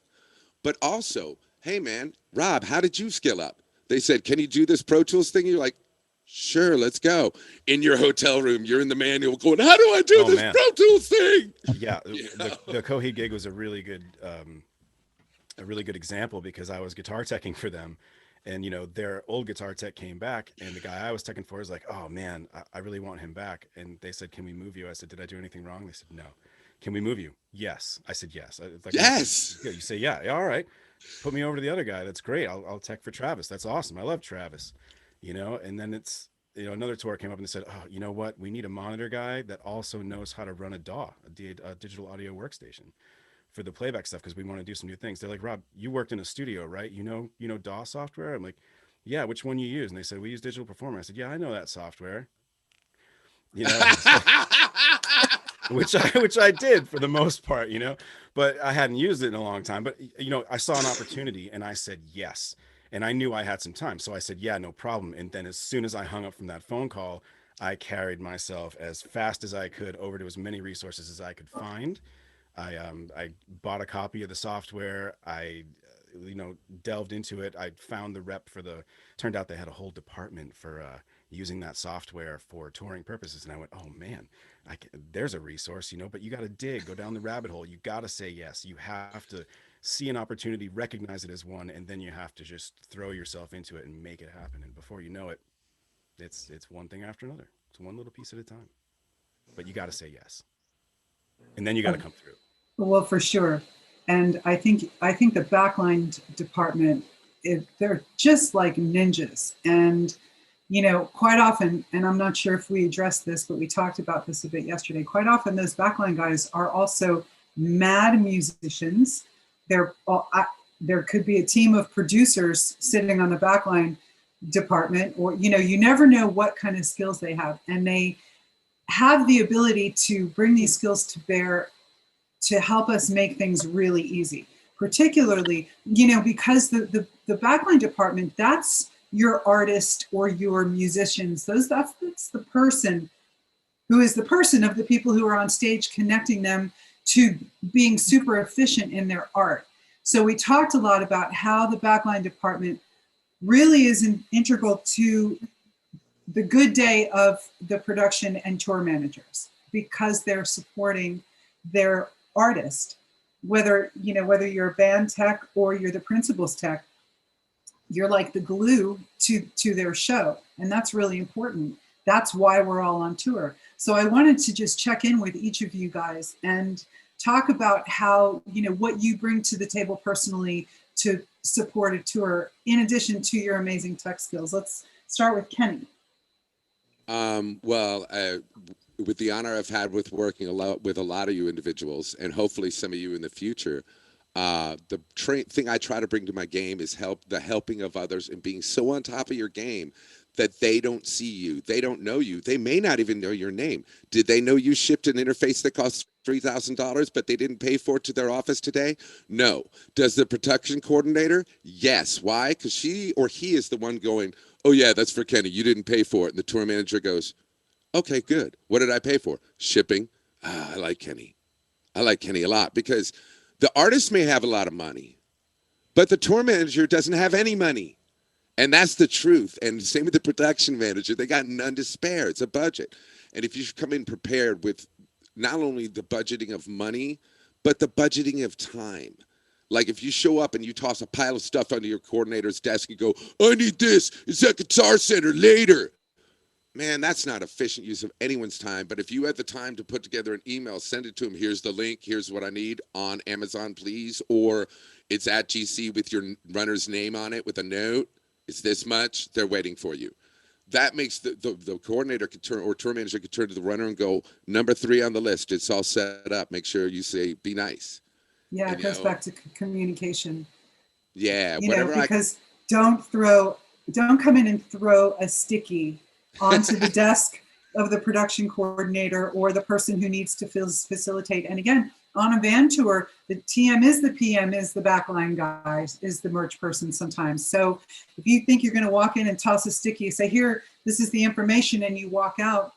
But also, hey man, Rob, how did you skill up? They said, can you do this Pro Tools thing? You're like, sure, let's go. In your hotel room, you're in the manual going, how do I do this Pro Tools thing? Yeah, the Coheed gig was a really good example, because I was guitar teching for them, and their old guitar tech came back, and the guy I was teching for was like, oh man, I really want him back. And they said, can we move you? I said, did I do anything wrong? They said, no. Can we move you? Yes. I said, yes. Like, yes. You say, yeah, all right. Put me over to the other guy. That's great. I'll tech for Travis. That's awesome. I love Travis, and then it's, another tour came up and they said, oh, you know what? We need a monitor guy that also knows how to run a DAW, a digital audio workstation, for the playback stuff, because we want to do some new things. They're like, Rob, you worked in a studio, right? You know DAW software? I'm like, yeah, which one you use? And they said, we use Digital Performer. I said, yeah, I know that software. Which I did for the most part, but I hadn't used it in a long time. But, I saw an opportunity and I said yes. And I knew I had some time. So I said, yeah, no problem. And then as soon as I hung up from that phone call, I carried myself as fast as I could over to as many resources as I could find. I bought a copy of the software. I delved into it. I found the rep turned out they had a whole department for using that software for touring purposes. And I went, oh man, there's a resource, but you got to dig, go down the rabbit hole. You got to say yes. You have to see an opportunity, recognize it as one, and then you have to just throw yourself into it and make it happen. And before you know it, it's one thing after another. It's one little piece at a time. But you got to say yes, and then you got to come through. Well, for sure. And I think the backline department, they're just like ninjas. And quite often, and I'm not sure if we addressed this, but we talked about this a bit yesterday. Quite often, those backline guys are also mad musicians. There could be a team of producers sitting on the backline department, or you never know what kind of skills they have, and they have the ability to bring these skills to bear to help us make things really easy. Particularly, because the backline department, that's your artist or your musicians. That's the person who is the person of the people who are on stage, connecting them to being super efficient in their art. So we talked a lot about how the backline department really is integral to the good day of the production and tour managers, because they're supporting their artist, whether you're a band tech or you're the principal's tech. You're like the glue to their show, and that's really important. That's why we're all on tour. So I wanted to just check in with each of you guys and talk about how, what you bring to the table personally to support a tour, in addition to your amazing tech skills. Let's start with Kenny. With the honor I've had with working with a lot of you individuals, and hopefully some of you in the future, the thing I try to bring to my game is the helping of others and being so on top of your game that they don't see you, they don't know you, they may not even know your name. Did they know you shipped an interface that costs $3,000, but they didn't pay for it to their office today? No. Does the production coordinator? Yes. Why? Because she or he is the one going, oh yeah, that's for Kenny, you didn't pay for it. And the tour manager goes, okay, good. What did I pay for? Shipping. I like Kenny. I like Kenny a lot, because the artist may have a lot of money, but the tour manager doesn't have any money. And that's the truth. And same with the production manager. They got none to spare. It's a budget. And if you come in prepared with not only the budgeting of money, but the budgeting of time. Like if you show up and you toss a pile of stuff under your coordinator's desk and go, I need this. It's at Guitar Center later. Man, that's not efficient use of anyone's time. But if you had the time to put together an email, send it to them. Here's the link. Here's what I need on Amazon, please. Or it's at GC with your runner's name on it with a note. It's this much. They're waiting for you. That makes the coordinator could turn, or tour manager could turn to the runner and go, number 3 on the list. It's all set up. Make sure you say, be nice. Yeah, it goes back to communication. Yeah, because don't come in and throw a sticky onto the desk of the production coordinator or the person who needs to facilitate. And again, on a van tour, the TM is the PM, is the backline guy, is the merch person sometimes. So if you think you're going to walk in and toss a sticky, say, here, this is the information, and you walk out,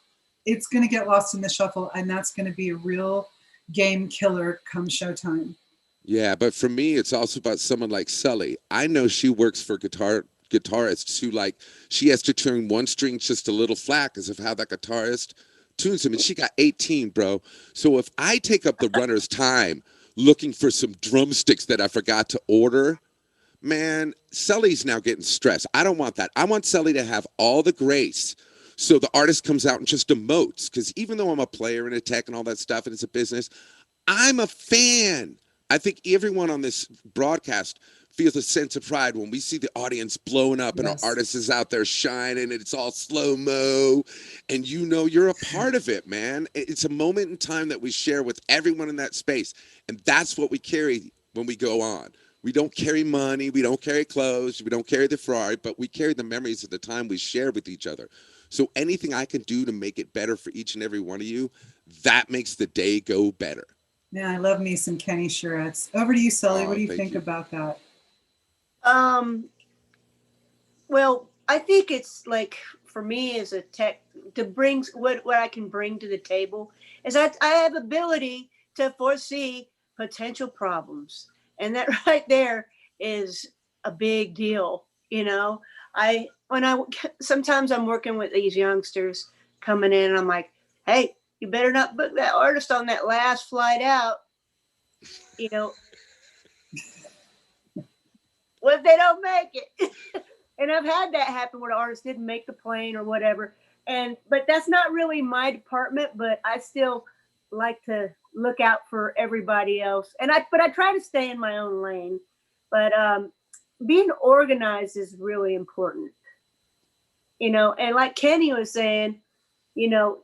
it's going to get lost in the shuffle, and that's going to be a real game killer come showtime. Yeah, but for me, it's also about someone like Sulli. I know she works for guitarists who, like, she has to turn one string just a little flat because of how that guitarist tunes him, and she got 18, bro. So if I take up the runner's time looking for some drumsticks that I forgot to order, man, Sulli's now getting stressed. I don't want that. I want Sulli to have all the grace, so the artist comes out and just emotes, because even though I'm a player and a tech and all that stuff and it's a business, I'm a fan. I think everyone on this broadcast feels a sense of pride when we see the audience blowing up and our artist is out there shining and it's all slow-mo, and you're a part of it, man. It's a moment in time that we share with everyone in that space, and that's what we carry when we go on. We don't carry money, we don't carry clothes, we don't carry the Ferrari, but we carry the memories of the time we share with each other. So anything I can do to make it better for each and every one of you, that makes the day go better. Yeah, I love me some Kenny Sharretts. Over to you, Sulli. What do you think about that? Well, I think it's like, for me as a tech, to bring what I can bring to the table is I have ability to foresee potential problems. And that right there is a big deal. Sometimes I'm working with these youngsters coming in and I'm like, hey, you better not book that artist on that last flight out. You know, what if they don't make it? And I've had that happen where the artist didn't make the plane or whatever. But that's not really my department, but I still like to look out for everybody else. But I try to stay in my own lane. But being organized is really important. You know, and like Kenny was saying, you know,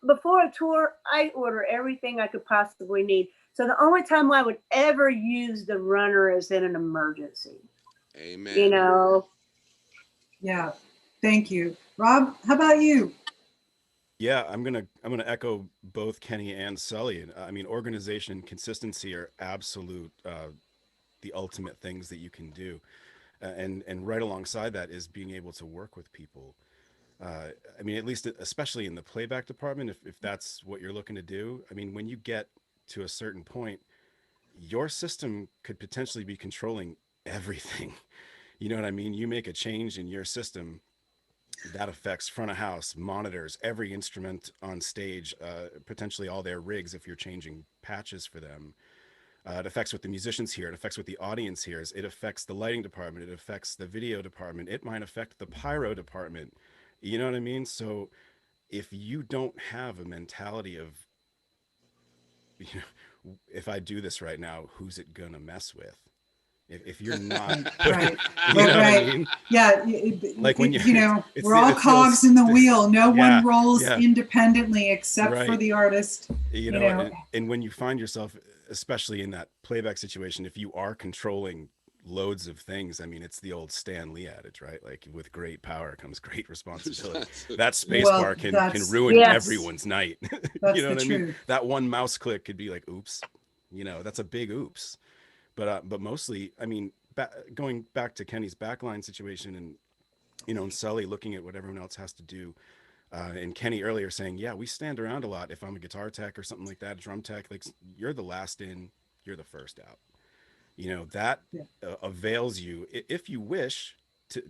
before a tour, I order everything I could possibly need. So the only time I would ever use the runner is in an emergency. Amen. You know. Yeah. Thank you. Rob, how about you? Yeah, I'm gonna echo both Kenny and Sulli. I mean, organization, consistency are absolute the ultimate things that you can do, and right alongside that is being able to work with people. I mean, at least especially in the playback department, if that's what you're looking to do. I mean, when you get to a certain point, your system could potentially be controlling everything. You know what I mean? You make a change in your system that affects front of house, monitors, every instrument on stage, potentially all their rigs if you're changing patches for them. It affects what the musicians hear. It affects what the audience hears. It affects the lighting department. It affects the video department. It might affect the pyro department. You know what I mean? So if you don't have a mentality of, you know, if I do this right now, who's it gonna mess with? If you're not right, you know right. what I mean? Yeah, like when you know, it's we're all cogs in the wheel. No yeah, one rolls yeah. independently except for Right. the artist. You know. And when you find yourself, especially in that playback situation, if you are controlling loads of things, I mean, it's the old Stan Lee adage, right? Like, with great power comes great responsibility. That space bar can ruin everyone's night. That's you know the what I truth. mean? That one mouse click could be like, oops. You know, that's a big oops. But mostly, I mean, going back to Kenny's backline situation, and you know, and Sulli looking at what everyone else has to do. And Kenny earlier saying, yeah, we stand around a lot. If I'm a guitar tech or something like that, a drum tech, like, you're the last in, you're the first out. You know, that avails you, if you wish,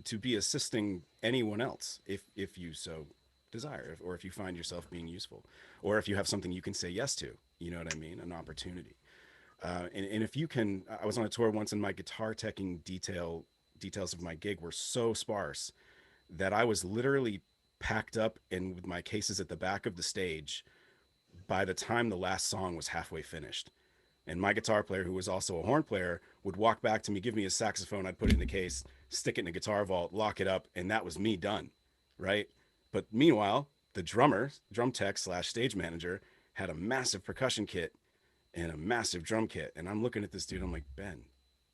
to be assisting anyone else, if you so desire, or if you find yourself being useful, or if you have something you can say yes to, you know what I mean? An opportunity. And if you can, I was on a tour once, and my guitar teching details of my gig were so sparse that I was literally packed up and with my cases at the back of the stage by the time the last song was halfway finished. And my guitar player, who was also a horn player, would walk back to me, give me his saxophone, I'd put it in the case, stick it in a guitar vault, lock it up, and that was me done, right? But meanwhile, the drummer, drum tech / stage manager, had a massive percussion kit and a massive drum kit. And I'm looking at this dude, I'm like, Ben,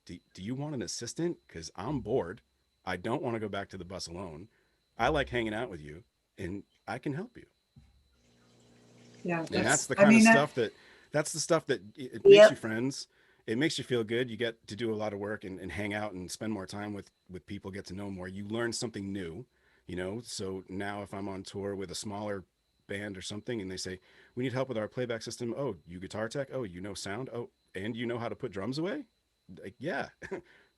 do you want an assistant? Because I'm bored. I don't want to go back to the bus alone. I like hanging out with you, and I can help you. Yeah, and that's the kind of stuff that's the stuff that it makes you friends. It makes you feel good. You get to do a lot of work and hang out and spend more time with people, get to know more. You learn something new, you know? So now if I'm on tour with a smaller band or something, and they say, we need help with our playback system. Oh, you guitar tech? Oh, you know sound? Oh, and you know how to put drums away? Like, yeah,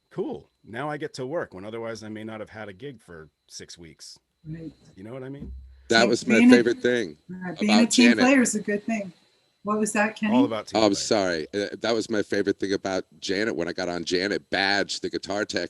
cool. Now I get to work when otherwise I may not have had a gig for 6 weeks. Right. You know what I mean? That was my favorite thing. Being a team player is a good thing. What was that, Kenny? All about team player. I'm sorry. That was my favorite thing about Janet. When I got on, Janet Badge, the guitar tech,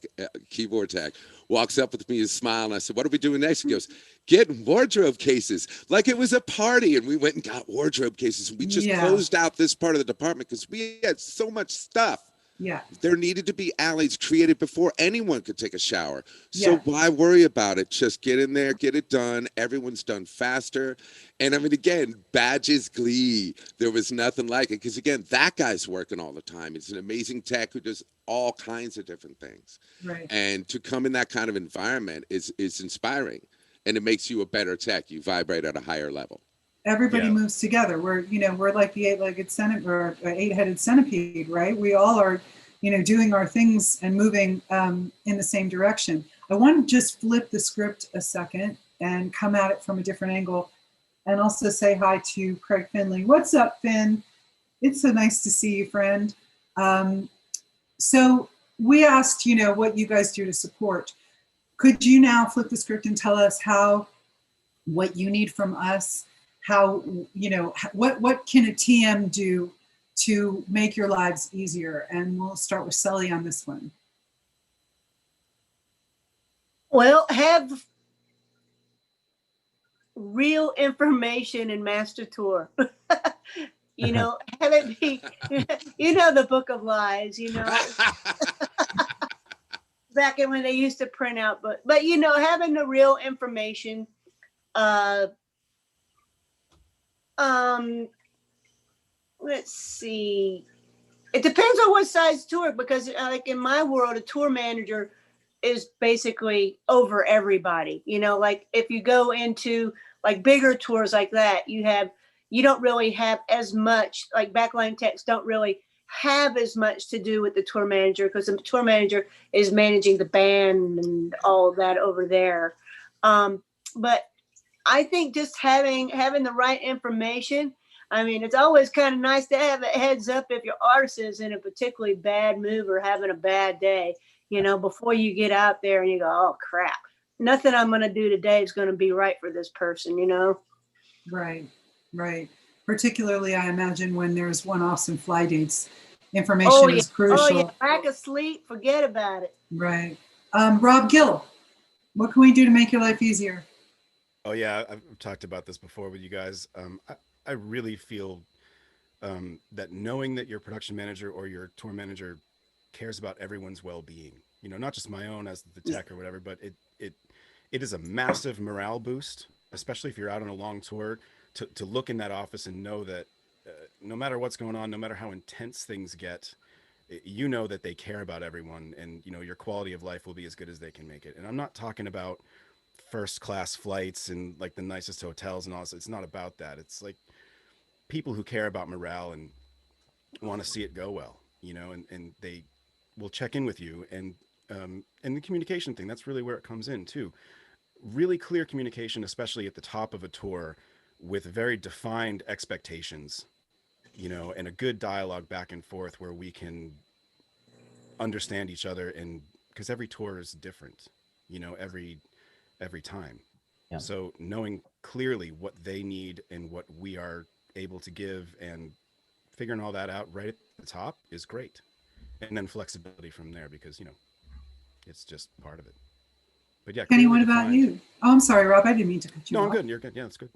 keyboard tech, walks up with me and smile. And I said, what are we doing next? He goes, getting wardrobe cases. Like it was a party. And we went and got wardrobe cases. And we just closed out this part of the department because we had so much stuff. Yeah. There needed to be alleys created before anyone could take a shower. So why worry about it? Just get in there, get it done. Everyone's done faster. And I mean, again, Badge's glee. There was nothing like it. Because again, that guy's working all the time. He's an amazing tech who does all kinds of different things. Right. And to come in that kind of environment is inspiring. And it makes you a better tech. You vibrate at a higher level. Everybody moves together. We're like the eight-legged centipede or eight-headed centipede, right? We all are, doing our things and moving in the same direction. I want to just flip the script a second and come at it from a different angle, and also say hi to Craig Finley. What's up, Finn? It's so nice to see you, friend. So we asked, what you guys do to support. Could you now flip the script and tell us what you need from us, how, you know, what can a TM do to make your lives easier? And we'll start with Sulli on this one. Well, have real information in Master Tour. You know, have it be, you know, the Book of Lies, you know, back in when they used to print out, but you know, having the real information, let's see. It depends on what size tour, because like in my world, a tour manager is basically over everybody. You know, like if you go into like bigger tours like that, you don't really have as much, like backline techs don't really have as much to do with the tour manager, because the tour manager is managing the band and all of that over there. But I think just having the right information. I mean, it's always kind of nice to have a heads up if your artist is in a particularly bad mood or having a bad day, you know, before you get out there and you go, oh crap, nothing I'm going to do today is going to be right for this person, you know? Right, right. Particularly, I imagine when there's one-offs and fly dates, information is crucial. Oh yeah, lack of sleep, forget about it. Right. Rob Gill, what can we do to make your life easier? Oh yeah, I've talked about this before with you guys. I really feel that knowing that your production manager or your tour manager cares about everyone's well-being, you know, not just my own as the tech or whatever, but it is a massive morale boost, especially if you're out on a long tour, to look in that office and know that no matter what's going on, no matter how intense things get, you know that they care about everyone, and you know your quality of life will be as good as they can make it. And I'm not talking about first class flights and like the nicest hotels and all this. It's not about that. It's like people who care about morale and want to see it go well, you know, and they will check in with you, and the communication thing, that's really where it comes in too. Really clear communication, especially at the top of a tour, with very defined expectations, you know, and a good dialogue back and forth where we can understand each other, and because every tour is different, you know, every time. Yeah. So knowing clearly what they need and what we are able to give and figuring all that out right at the top is great. And then flexibility from there, because, you know, it's just part of it. But yeah. Kenny, what about you? Oh, I'm sorry, Rob. I didn't mean to cut you off. No, I'm good. You're good. Yeah, that's good.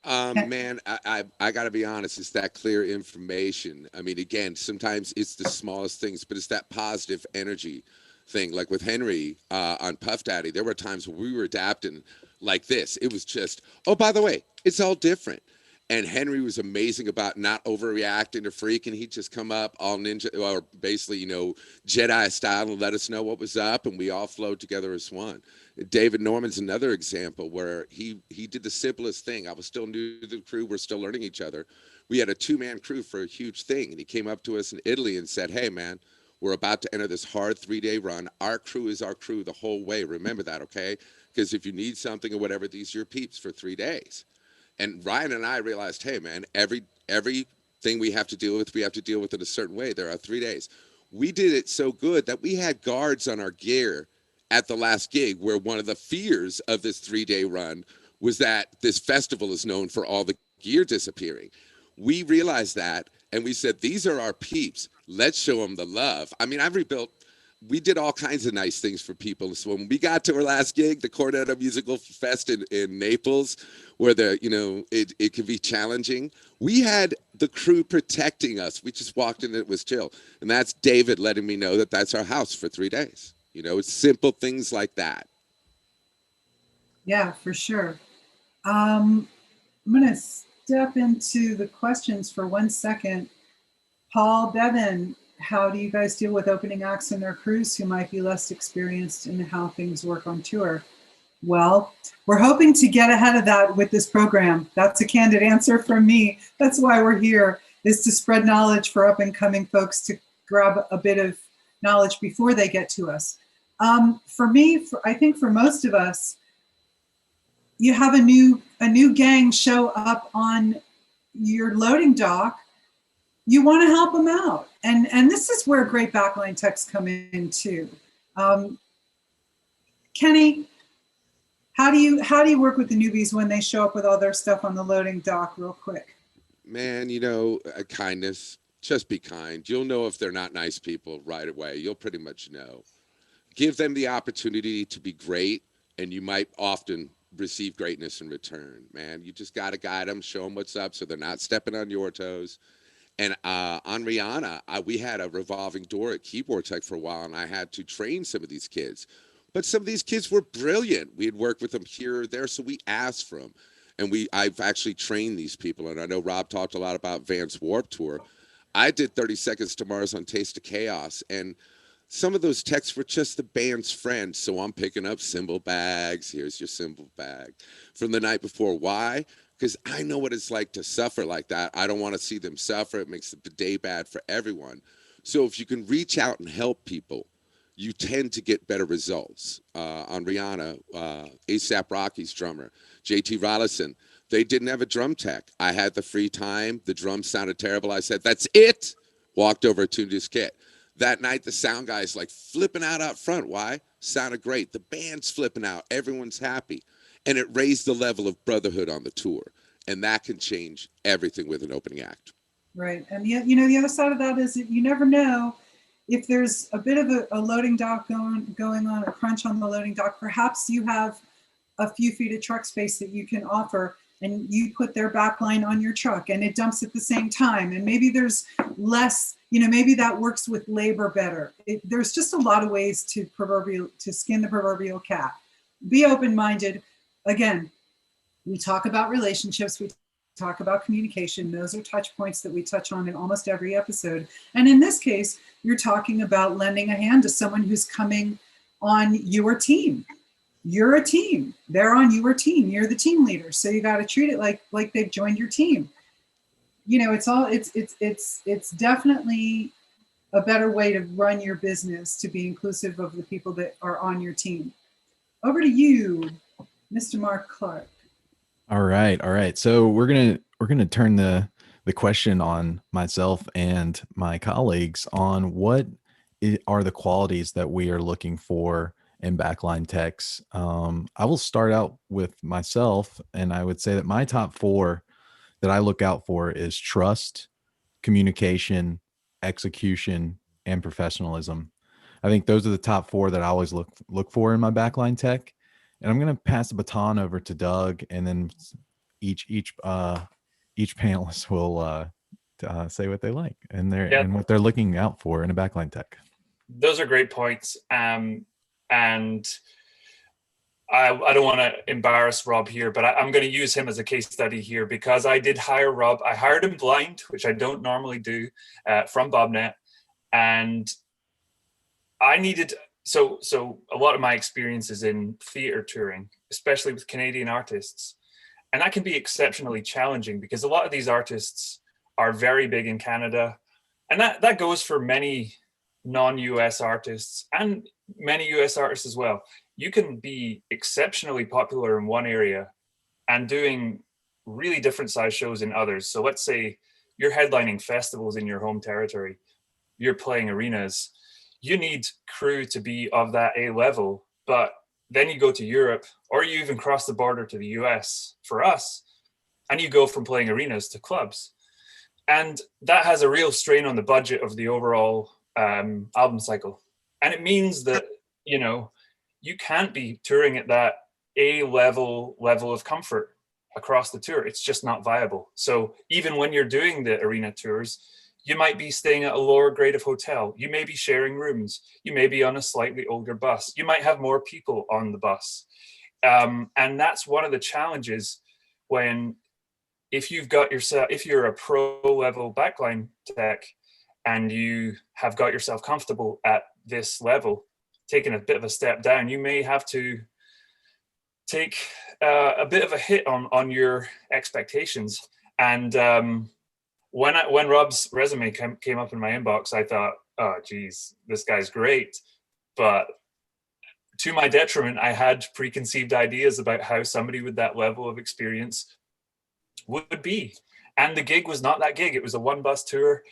Man, I got to be honest. It's that clear information. I mean, again, sometimes it's the smallest things, but it's that positive energy thing. Like with Henry on Puff Daddy, there were times where we were adapting like this. It was just, oh, by the way, it's all different. And Henry was amazing about not overreacting to freak, and he'd just come up all ninja, or basically, you know, Jedi style, and let us know what was up, and we all flowed together as one. David Norman's another example where he did the simplest thing. I was still new to the crew. We're still learning each other. We had a 2-man crew for a huge thing, and he came up to us in Italy and said, hey, man, we're about to enter this hard 3-day run. Our crew is our crew the whole way. Remember that, okay? Because if you need something or whatever, these are your peeps for 3 days. And Ryan and I realized, hey, man, everything we have to deal with in a certain way. There are 3 days. We did it so good that we had guards on our gear at the last gig, where one of the fears of this 3-day run was that this festival is known for all the gear disappearing. We realized that, and we said, these are our peeps. Let's show them the love. I mean, we did all kinds of nice things for people. So when we got to our last gig, the Cornetto Musical Fest in Naples, where it can be challenging, we had the crew protecting us. We just walked in and it was chill. And that's David letting me know that that's our house for 3 days. You know, it's simple things like that. Yeah, for sure. I'm going to step into the questions for 1 second. Paul, Bevan, how do you guys deal with opening acts and their crews who might be less experienced in how things work on tour? Well, we're hoping to get ahead of that with this program. That's a candid answer from me. That's why we're here, is to spread knowledge for up and coming folks to grab a bit of knowledge before they get to us. For me, I think for most of us, you have a new gang show up on your loading dock. You want to help them out. And this is where great backline techs come in too. Kenny, How do you work with the newbies when they show up with all their stuff on the loading dock real quick? Man, kindness. Just be kind. You'll know if they're not nice people right away. You'll pretty much know. Give them the opportunity to be great, and you might often receive greatness in return, man. You just got to guide them, show them what's up so they're not stepping on your toes. And on Rihanna, we had a revolving door at Keyboard Tech for a while, and I had to train some of these kids. But some of these kids were brilliant. We had worked with them here or there, so we asked for them. And I've actually trained these people. And I know Rob talked a lot about Vance Warped Tour. I did 30 Seconds to Mars on Taste of Chaos, and some of those techs were just the band's friends. So I'm picking up cymbal bags. Here's your cymbal bag from the night before. Why? Because I know what it's like to suffer like that. I don't want to see them suffer. It makes the day bad for everyone. So if you can reach out and help people, you tend to get better results. On Rihanna, ASAP Rocky's drummer, JT Rollison, they didn't have a drum tech. I had the free time. The drums sounded terrible. I said, that's it. Walked over, tuned his kit. That night, the sound guy's like flipping out front. Why? Sounded great. The band's flipping out. Everyone's happy. And it raised the level of brotherhood on the tour. And that can change everything with an opening act. Right. And the other side of that is that you never know if there's a bit of a loading dock going on, a crunch on the loading dock. Perhaps you have a few feet of truck space that you can offer, and you put their backline on your truck and it dumps at the same time. And maybe there's less, maybe that works with labor better. There's just a lot of ways to skin the proverbial cat. Be open-minded. Again, we talk about relationships. We talk about communication. Those are touch points that we touch on in almost every episode. And in this case, you're talking about lending a hand to someone who's coming on your team. You're a team. They're on your team. You're the team leader. So you got to treat it like they've joined your team. It's definitely a better way to run your business, to be inclusive of the people that are on your team. Over to you, Mr. Mark Clark. All right. So we're gonna turn the question on myself and my colleagues on what are the qualities that we are looking for in backline techs. I will start out with myself, and I would say that my top 4 that I look out for is trust, communication, execution, and professionalism. I think those are the top 4 that I always look for in my backline tech. And I'm going to pass the baton over to Doug, and then each panelist will say what they like and what they're looking out for in a backline tech. Those are great points. And I don't want to embarrass Rob here, but I'm going to use him as a case study here, because I did hire Rob. I hired him blind, which I don't normally do, from Bobnet. And I needed, so a lot of my experience is in theater touring, especially with Canadian artists. And that can be exceptionally challenging because a lot of these artists are very big in Canada. And that goes for many non-US artists and many US artists as well. You can be exceptionally popular in one area and doing really different size shows in others. So let's say you're headlining festivals in your home territory, you're playing arenas, you need crew to be of that A level, but then you go to Europe, or you even cross the border to the US for us, and you go from playing arenas to clubs. And that has a real strain on the budget of the overall album cycle. And it means that, you can't be touring at that A level of comfort across the tour. It's just not viable. So even when you're doing the arena tours, you might be staying at a lower grade of hotel. You may be sharing rooms. You may be on a slightly older bus. You might have more people on the bus. And that's one of the challenges if you're a pro level backline tech and you have got yourself comfortable at this level, taking a bit of a step down, you may have to take a bit of a hit on your expectations. And when Rob's resume came up in my inbox, I thought, oh, geez, this guy's great. But to my detriment, I had preconceived ideas about how somebody with that level of experience would be. And the gig was not that gig. It was a one bus tour,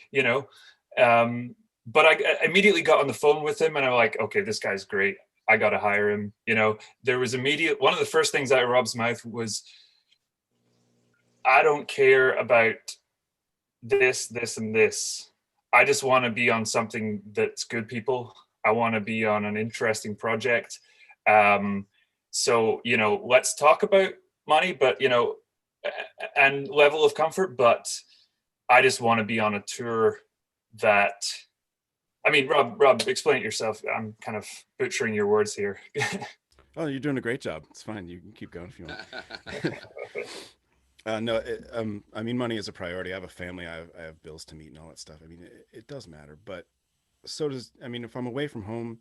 But I immediately got on the phone with him and I'm like, okay, this guy's great. I got to hire him. You know, there was one of the first things out of Rob's mouth was, I don't care about this, this, and this. I just want to be on something that's good, people. I want to be on an interesting project. So, you know, let's talk about money, but, you know, and level of comfort, but I just want to be on a tour that, I mean, Rob, explain it yourself. I'm kind of butchering your words here. Oh, you're doing a great job. It's fine. You can keep going if you want. No, I mean, money is a priority. I have a family. I have bills to meet and all that stuff. I mean, it does matter, but so does, I mean, if I'm away from home,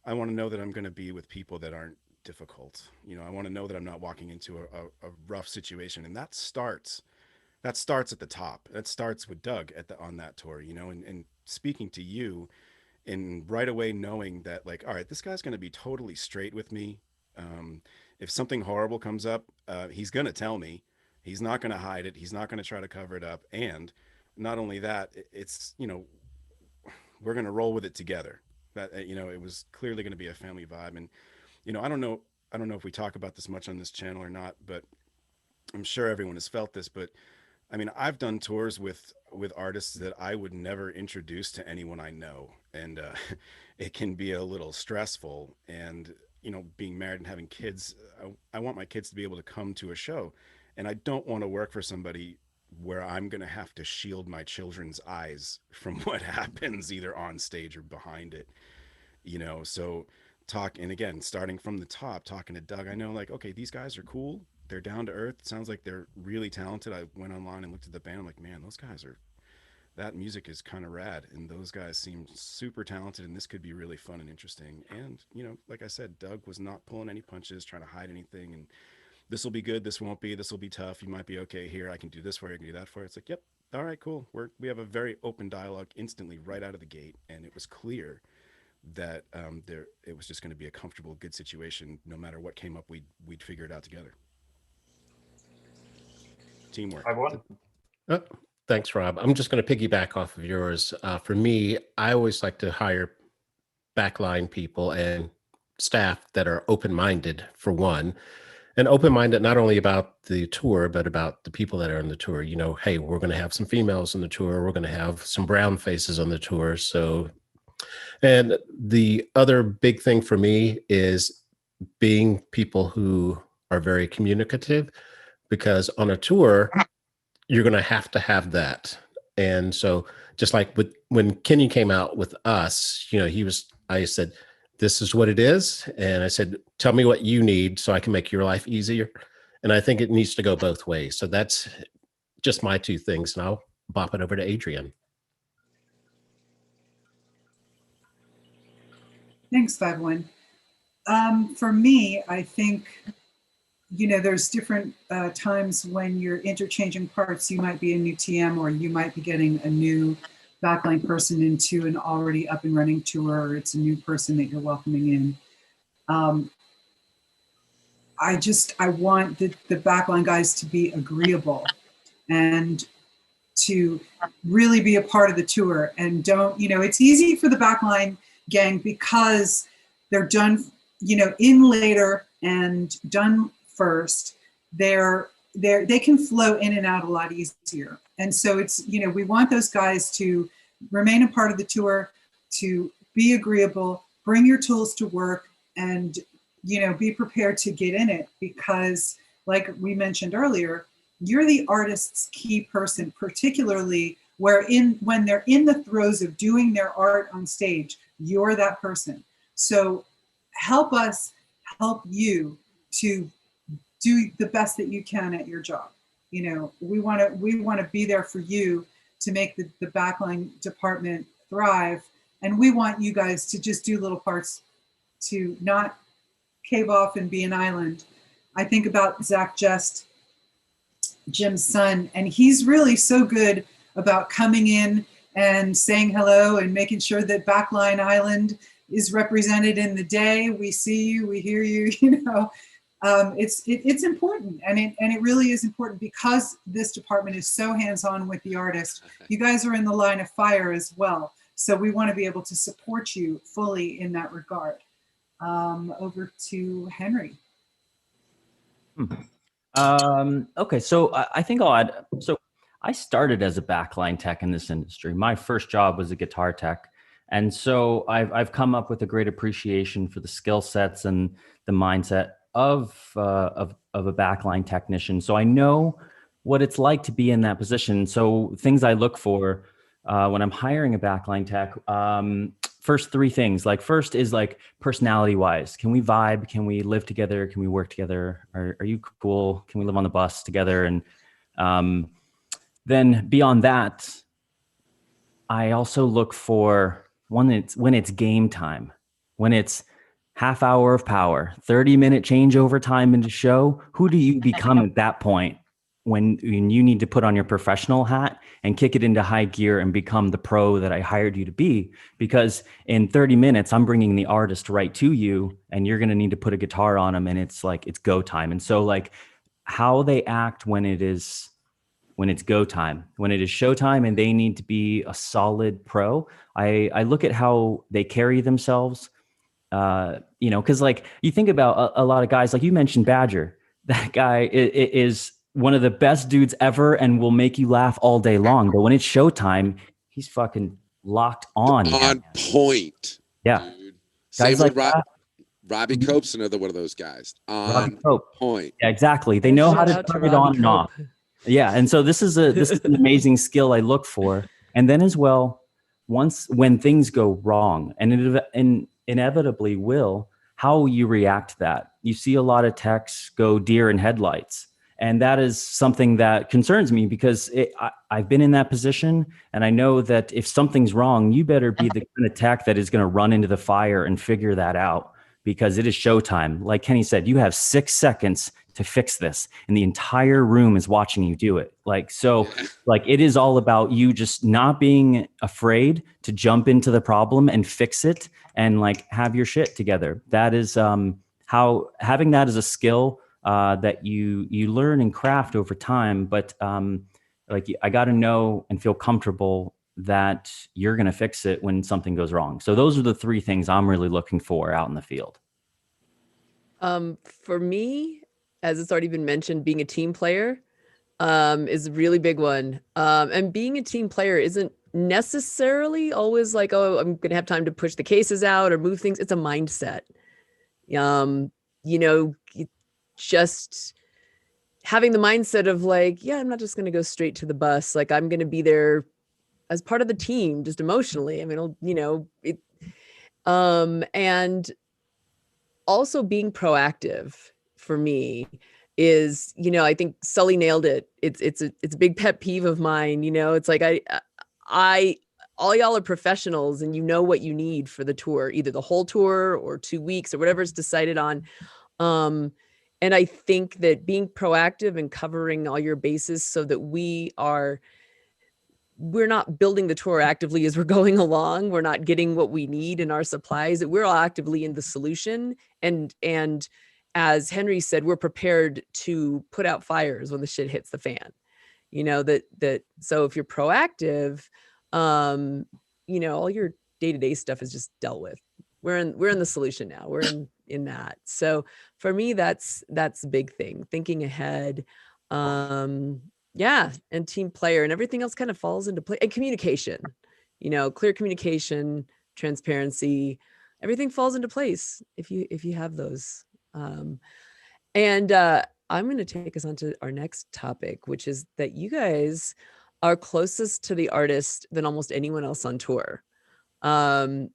I want to know that I'm going to be with people that aren't difficult. You know, I want to know that I'm not walking into a rough situation. And that starts at the top. That starts with Doug on that tour, you know, and speaking to you and right away knowing that, like, all right, this guy's going to be totally straight with me. If something horrible comes up, he's going to tell me. He's not going to hide it. He's not going to try to cover it up. And not only that, it's, you know, we're going to roll with it together. That, you know, it was clearly going to be a family vibe. And, you know, I don't know if we talk about this much on this channel or not, but I'm sure everyone has felt this. But I mean, I've done tours with artists that I would never introduce to anyone I know. And it can be a little stressful. And, you know, being married and having kids, I want my kids to be able to come to a show. And I don't want to work for somebody where I'm going to have to shield my children's eyes from what happens either on stage or behind it, you know? So and again, starting from the top, talking to Doug, I know, like, okay, these guys are cool. They're down to earth. It sounds like they're really talented. I went online and looked at the band. I'm like, man, that music is kind of rad. And those guys seem super talented, and this could be really fun and interesting. And, you know, like I said, Doug was not pulling any punches, trying to hide anything. And this will be good. This won't be. This will be tough. You might be okay here. I can do this for you. I can do that for you. It's like, yep. All right, cool. We have a very open dialogue instantly right out of the gate. And it was clear that it was just going to be a comfortable, good situation. No matter what came up, we'd figure it out together. Teamwork. I won. Thanks, Rob. I'm just going to piggyback off of yours. For me, I always like to hire backline people and staff that are open-minded, for one. And open-minded not only about the tour, but about the people that are on the tour. You know, hey, we're going to have some females on the tour. We're going to have some brown faces on the tour. So, and the other big thing for me is being people who are very communicative, because on a tour, you're going to have that. And so just like when Kenny came out with us, you know, I said, this is what it is. And I said, tell me what you need so I can make your life easier. And I think it needs to go both ways. So that's just my two things. And I'll bop it over to Adrian. Thanks, 5-1. For me, I think, you know, there's different times when you're interchanging parts. You might be a new TM, or you might be getting a new backline person into an already up and running tour, or it's a new person that you're welcoming in. I want the backline guys to be agreeable and to really be a part of the tour, and don't, you know, it's easy for the backline gang because they're done, you know, in later and done first. They can flow in and out a lot easier. And so it's, you know, we want those guys to remain a part of the tour, to be agreeable, bring your tools to work, and, you know, be prepared to get in it, because like we mentioned earlier, you're the artist's key person, particularly when they're in the throes of doing their art on stage, you're that person. So help us help you to do the best that you can at your job. You know, we want to be there for you to make the backline department thrive. And we want you guys to just do little parts, to not cave off and be an island. I think about Zach Just, Jim's son, and he's really so good about coming in and saying hello and making sure that Backline Island is represented in the day. We see you, we hear you, you know. It's important, and it really is important, because this department is so hands-on with the artist. You guys are in the line of fire as well, so we want to be able to support you fully in that regard. over to Henry. Okay, so I think I'll add. So I started as a backline tech in this industry. My first job was a guitar tech, and so I've come up with a great appreciation for the skill sets and the mindset of a backline technician. So I know what it's like to be in that position. So things I look for when I'm hiring a backline tech. First three things. Like first is like personality wise. Can we vibe? Can we live together? Can we work together? Are you cool? Can we live on the bus together? And then beyond that, I also look for when it's game time, when it's half hour of power, 30-minute changeover time into show. Who do you become at that point when you need to put on your professional hat and kick it into high gear and become the pro that I hired you to be? Because in 30 minutes, I'm bringing the artist right to you and you're going to need to put a guitar on them and it's go time. And so like how they act when it's go time, when it is showtime and they need to be a solid pro. I look at how they carry themselves, because like you think about a lot of guys, like you mentioned Badger, that guy is one of the best dudes ever and will make you laugh all day long. But when it's showtime, he's fucking locked on. On point. Yeah. Dude. Guys Same with like that. Robbie Cope's another one of those guys. On point. Yeah, exactly. They know how to turn it on and off. Yeah. And so this is an amazing skill I look for. And then as well, when things go wrong, and it inevitably will, how will you react to that? You see a lot of techs go deer in headlights. And that is something that concerns me because I've been in that position. And I know that if something's wrong, you better be the kind of tech that is going to run into the fire and figure that out because it is showtime. Like Kenny said, you have 6 seconds to fix this and the entire room is watching you do it. Like it is all about you just not being afraid to jump into the problem and fix it and like have your shit together. That is how having that as a skill that you learn and craft over time. But I got to know and feel comfortable that you're going to fix it when something goes wrong. So those are the three things I'm really looking for out in the field. For me, as it's already been mentioned, being a team player is a really big one. And being a team player isn't necessarily always like, oh, I'm going to have time to push the cases out or move things. It's a mindset. Just having the mindset of like, yeah, I'm not just going to go straight to the bus. Like I'm going to be there as part of the team, just emotionally. I mean, and also being proactive for me is, I think Sulli nailed it. It's a big pet peeve of mine. It's like, all y'all are professionals and you know what you need for the tour, either the whole tour or 2 weeks or whatever is decided on. And I think that being proactive and covering all your bases so that we're not building the tour actively as we're going along. We're not getting what we need in our supplies. That we're all actively in the solution. And as Henry said, we're prepared to put out fires when the shit hits the fan. So if you're proactive, all your day-to-day stuff is just dealt with. We're in the solution now. We're in that. So for me, that's a big thing. Thinking ahead. And team player and everything else kind of falls into place. And communication, clear communication, transparency, everything falls into place if you have those. I'm going to take us on to our next topic, which is that you guys are closest to the artist than almost anyone else on tour. And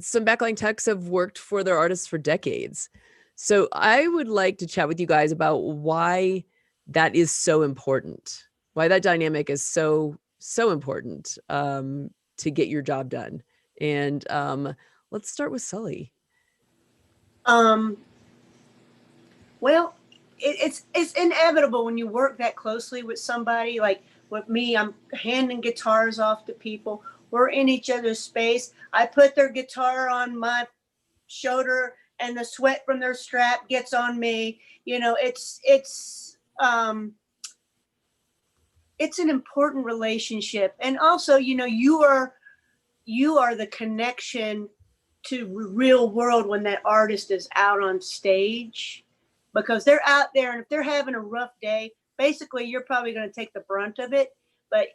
some backline techs have worked for their artists for decades. So I would like to chat with you guys about why that is so important, why that dynamic is so important to get your job done. And let's start with Sulli. Well, it's inevitable when you work that closely with somebody. Like with me, I'm handing guitars off to people. We're in each other's space. I put their guitar on my shoulder and the sweat from their strap gets on me. It's an important relationship. And also, you are the connection to real world when that artist is out on stage, because they're out there, and if they're having a rough day, basically you're probably going to take the brunt of it.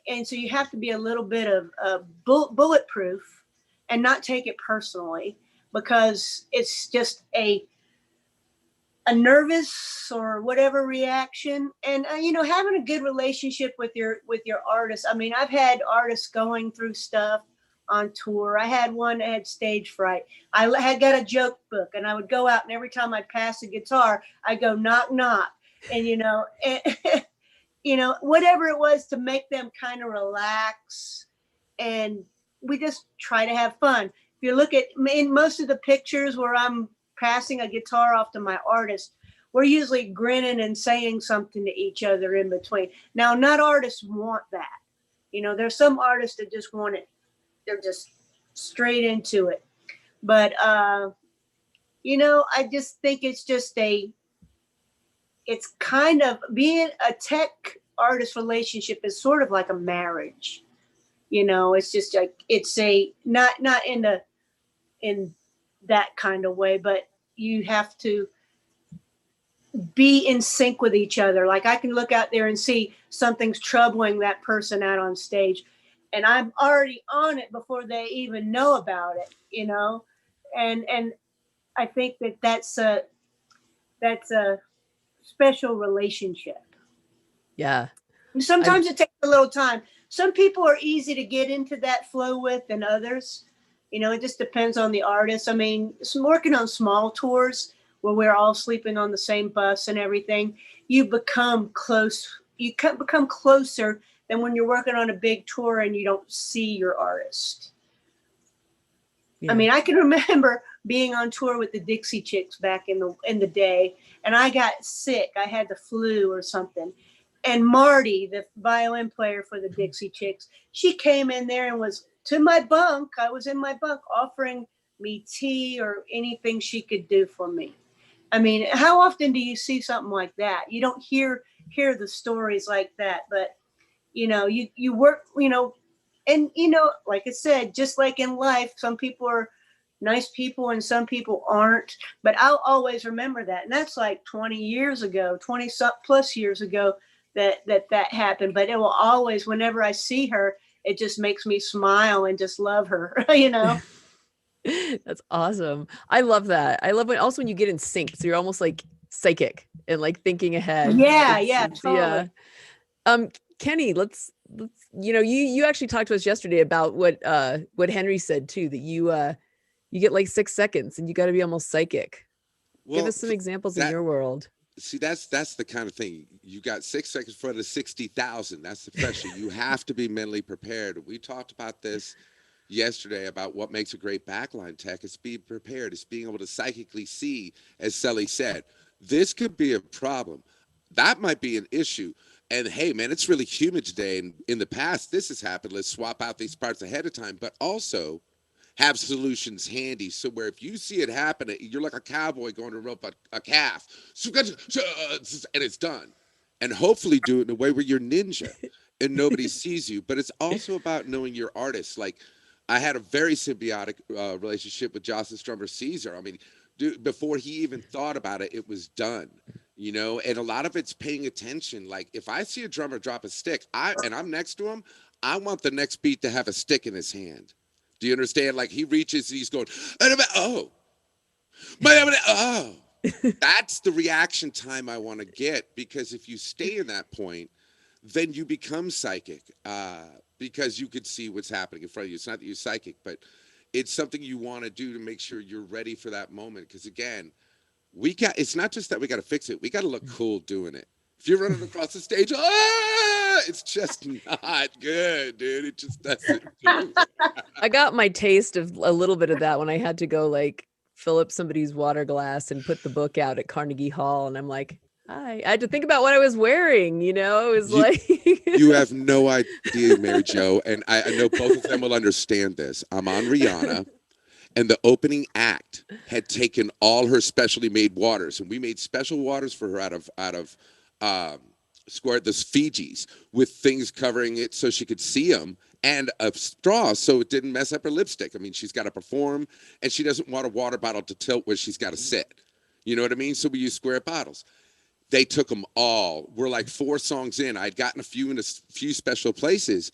And so you have to be a little bit of bulletproof and not take it personally, because it's just a nervous or whatever reaction. And having a good relationship with your artist. I mean, I've had artists going through stuff on tour. I had one that had stage fright. I had got a joke book, and I would go out, and every time I'd pass a guitar, I go knock knock, and whatever it was to make them kind of relax. And we just try to have fun. If you look at in most of the pictures where I'm passing a guitar off to my artist, we're usually grinning and saying something to each other in between. Now, not artists want that. There's some artists that just want it. They're just straight into it. But, I just think it's kind of being a tech artist relationship is sort of like a marriage. It's just like, it's not in that kind of way, but you have to be in sync with each other. Like, I can look out there and see something's troubling that person out on stage, and I'm already on it before they even know about it, and I think that's a special relationship. Yeah. Sometimes it takes a little time. Some people are easy to get into that flow with than others. It just depends on the artist. I mean, working on small tours where we're all sleeping on the same bus and everything, you become close. You become closer than when you're working on a big tour and you don't see your artist. Yeah. I mean, I can remember being on tour with the Dixie Chicks back in the day, and I got sick. I had the flu or something. And Marty, the violin player for the Dixie Chicks, she came in there and was to my bunk. I was in my bunk, offering me tea or anything she could do for me. I mean, how often do you see something like that? You don't hear the stories like that, but you work, and like I said, just like in life, some people are nice people and some people aren't, but I'll always remember that. And that's like 20 years ago, 20 plus years ago that happened. But it will always, whenever I see her, it just makes me smile and just love her, That's awesome. I love that. I love when you get in sync. So you're almost like psychic and like thinking ahead. Yeah, totally. Yeah. Kenny, let's you actually talked to us yesterday about what Henry said too, that you get like 6 seconds and you got to be almost psychic. Well, give us some examples in your world. See, that's the kind of thing. You got 6 seconds for the 60,000. That's the pressure. You have to be mentally prepared. We talked about this yesterday about what makes a great backline tech. It's being prepared. It's being able to psychically see, as Sulli said, this could be a problem. That might be an issue. And hey, man, it's really humid today. And in the past, this has happened. Let's swap out these parts ahead of time, but also have solutions handy. So where if you see it happen, you're like a cowboy going to rope a calf, and it's done. And hopefully do it in a way where you're ninja and nobody sees you. But it's also about knowing your artist. Like, I had a very symbiotic relationship with Jocelyn's drummer, Caesar. I mean, dude, before he even thought about it, it was done. And a lot of it's paying attention. Like, if I see a drummer drop a stick, and I'm next to him, I want the next beat to have a stick in his hand. Do you understand? Like, he reaches, he's going, oh. That's the reaction time I want to get, because if you stay in that point, then you become psychic, because you could see what's happening in front of you. It's not that you're psychic, but it's something you want to do to make sure you're ready for that moment. Because again, it's not just that we got to fix it. We got to look cool doing it. If you're running across the stage, it's just not good, dude. It just doesn't do it. I got my taste of a little bit of that when I had to go like fill up somebody's water glass and put the book out at Carnegie Hall. And I'm like, hi. I had to think about what I was wearing, It was like... You have no idea, Mary Jo. And I know both of them will understand this. I'm on Rihanna. And the opening act had taken all her specially made waters. And we made special waters for her out of those Fijis with things covering it so she could see them and a straw so it didn't mess up her lipstick. I mean, she's got to perform, and she doesn't want a water bottle to tilt where she's got to sit. You know what I mean? So we use square bottles. They took them all. We're like 4 songs in. I'd gotten a few in a few special places,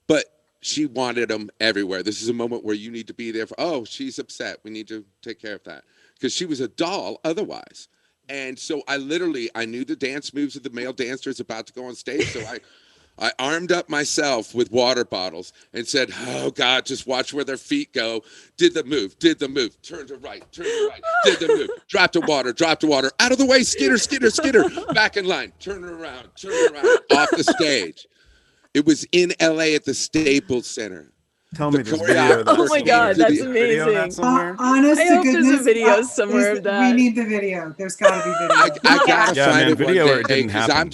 but she wanted them everywhere. This is a moment where you need to be there for, oh, she's upset. We need to take care of that. Because she was a doll otherwise. And so I knew the dance moves of the male dancers about to go on stage. So I armed up myself with water bottles and said, oh, God, just watch where their feet go. Did the move, turn to right, did the move, dropped the water, out of the way, skitter, back in line, turn around, off the stage. It was in LA at the Staples Center. Tell me there's video of that. Oh my God, that's amazing. Honest I to hope goodness, there's a video somewhere of that. We need the video. There's got to be video. I gotta find it video one or it day didn't because happen.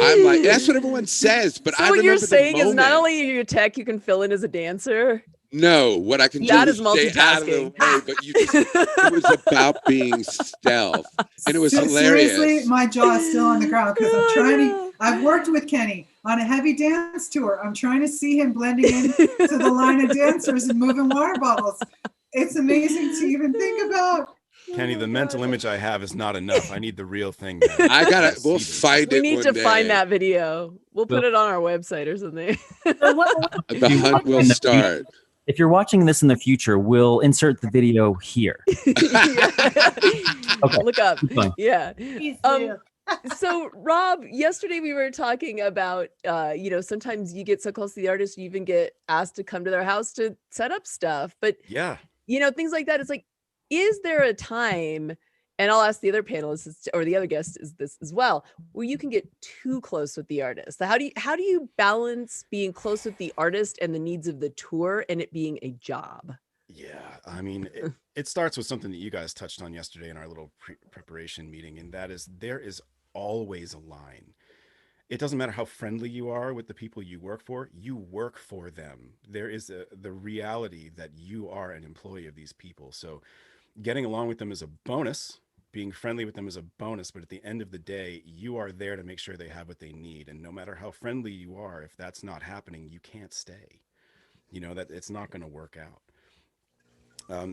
I'm like, that's what everyone says. But So I what remember you're the saying is not moment. only are you a tech, you can fill in as a dancer. No, what I can That do is is stay out of the multitasking. way, but it was about being stealth, and it was hilarious. Seriously, my jaw is still on the ground because I'm trying know. to. I've worked with Kenny on a heavy dance tour. I'm trying to see him blending in to the line of dancers and moving water bottles. It's amazing to even think about. Kenny, the mental image I have is not enough. I need the real thing. We'll find We it need one to day. find that video. We'll put it on our website or something. The hunt will start. If you're watching this in the future, we'll insert the video here. Okay. Look up. Keep going. Yeah. So Rob, yesterday we were talking about, sometimes you get so close to the artist, you even get asked to come to their house to set up stuff. But yeah, things like that. It's like, is there a time, and I'll ask the other panelists or the other guests is this as well, where you can get too close with the artist? How do you balance being close with the artist and the needs of the tour and it being a job? Yeah, I mean, it starts with something that you guys touched on yesterday in our little preparation meeting, and that is there is always a line. It doesn't matter how friendly you are with the people you work for them. There is the reality that you are an employee of these people. So getting along with them is a bonus, being friendly with them is a bonus, but at the end of the day, you are there to make sure they have what they need. And no matter how friendly you are, if that's not happening, you can't stay. That it's not going to work out.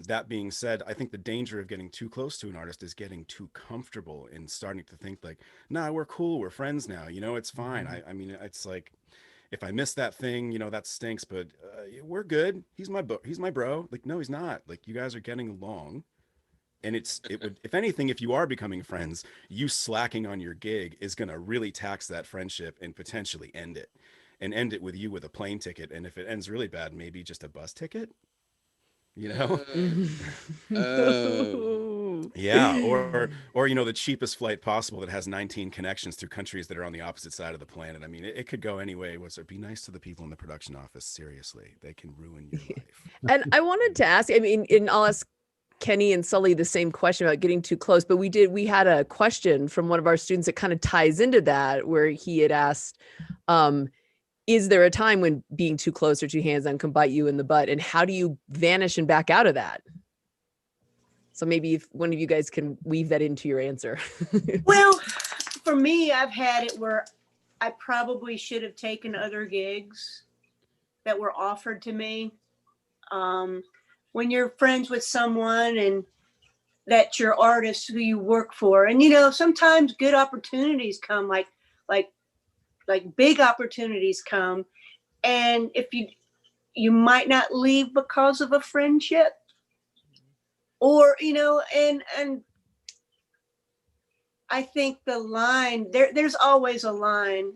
That being said, I think the danger of getting too close to an artist is getting too comfortable and starting to think like, nah, we're cool, we're friends now, it's fine. I mean, it's like, if I miss that thing, that stinks, but we're good. He's my bro. Like, no, he's not. Like, you guys are getting along. And it would, if anything, if you are becoming friends, you slacking on your gig is going to really tax that friendship and potentially end it with you with a plane ticket. And if it ends really bad, maybe just a bus ticket. Yeah, or the cheapest flight possible that has 19 connections through countries that are on the opposite side of the planet. I mean, it could go any way. Be nice to the people in the production office. Seriously, they can ruin your life. And I wanted to ask, I mean, and I'll ask Kenny and Sulli the same question about getting too close, but we had a question from one of our students that kind of ties into that, where he had asked, is there a time when being too close or too hands-on can bite you in the butt? And how do you vanish and back out of that? So maybe if one of you guys can weave that into your answer. Well, for me, I've had it where I probably should have taken other gigs that were offered to me. When you're friends with someone and that's your artist who you work for, and sometimes good opportunities come, like big opportunities come, and if you might not leave because of a friendship, or and I think the line there's always a line,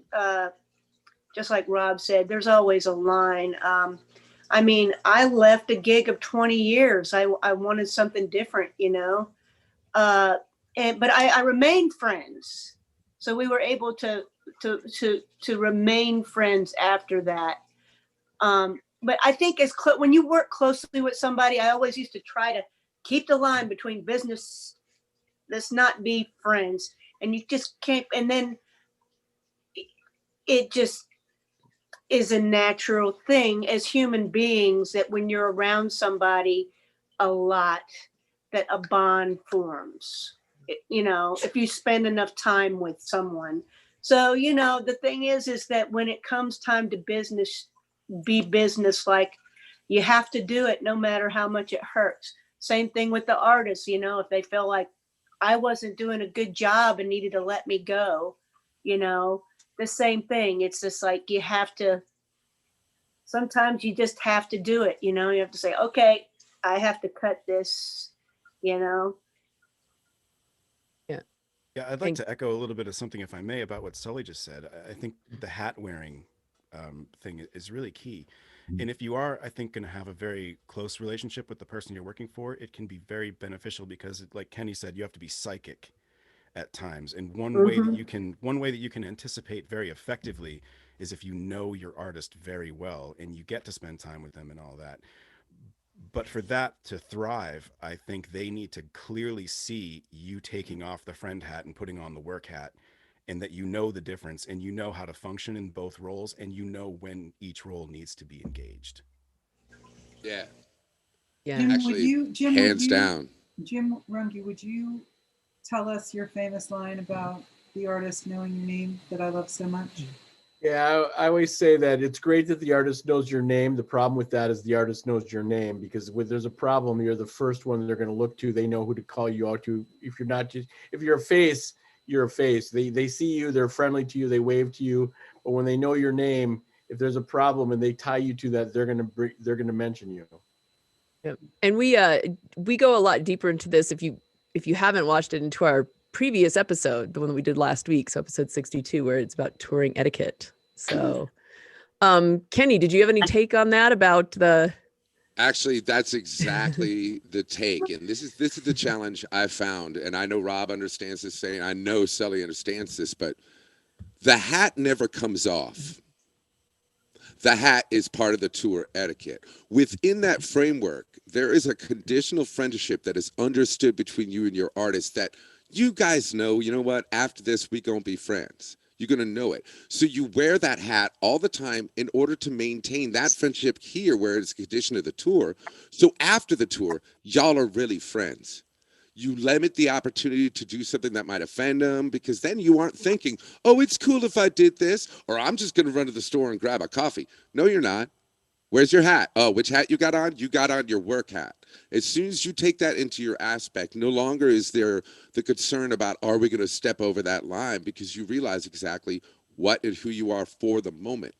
just like Rob said, there's always a line. I mean, I left a gig of 20 years. I wanted something different, but I remained friends, so we were able to remain friends after that. But I think when you work closely with somebody, I always used to try to keep the line between business. Let's not be friends, and you just can't. And then it just is a natural thing as human beings that when you're around somebody a lot, that a bond forms. If you spend enough time with someone. So, the thing is that when it comes time to business, be business-like. You have to do it no matter how much it hurts. Same thing with the artists, you know, if they feel like I wasn't doing a good job and needed to let me go, you know, the same thing. It's just like you have to, sometimes you just have to do it, you know, you have to say, okay, I have to cut this, you know. Yeah, I'd like to echo a little bit of something, if I may, about what Sully just said. I think the hat wearing thing is really key. And if you are, I think, going to have a very close relationship with the person you're working for, it can be very beneficial because, like Kenny said, you have to be psychic at times. And one way that you can anticipate very effectively is if you know your artist very well and you get to spend time with them and all that. But for that to thrive, I think they need to clearly see you taking off the friend hat and putting on the work hat, and that you know the difference and you know how to function in both roles and you know when each role needs to be engaged. Yeah. Yeah. Jim, Actually, hands down. Jim Runge, would you tell us your famous line about the artist knowing your name that I love so much? Yeah, I always say that it's great that the artist knows your name. The problem with that is the artist knows your name, because when there's a problem, you're the first one they're going to look to. They know who to call you out to. If you're not just, if you're a face, you're a face. They see you, they're friendly to you, they wave to you. But when they know your name, if there's a problem and they tie you to that, they're going to mention you. Yep. And we go a lot deeper into this. If you haven't watched it, into our previous episode, the one that we did last week, so episode 62, where it's about touring etiquette. So, Kenny, did you have any take on that about the? Actually, that's exactly the take, and this is the challenge I found, and I know Rob understands this saying. I know Sully understands this, but the hat never comes off. The hat is part of the tour etiquette. Within that framework, there is a conditional friendship that is understood between you and your artist that you guys know, you know what, after this, we gonna be friends. You're gonna know it. So you wear that hat all the time in order to maintain that friendship here where it's a condition of the tour. So after the tour, y'all are really friends. You limit the opportunity to do something that might offend them, because then you aren't thinking, oh, it's cool if I did this, or I'm just going to run to the store and grab a coffee. No, you're not. Where's your hat? Oh, which hat you got on? You got on your work hat. As soon as you take that into your aspect, no longer is there the concern about, are we going to step over that line? Because you realize exactly what and who you are for the moment.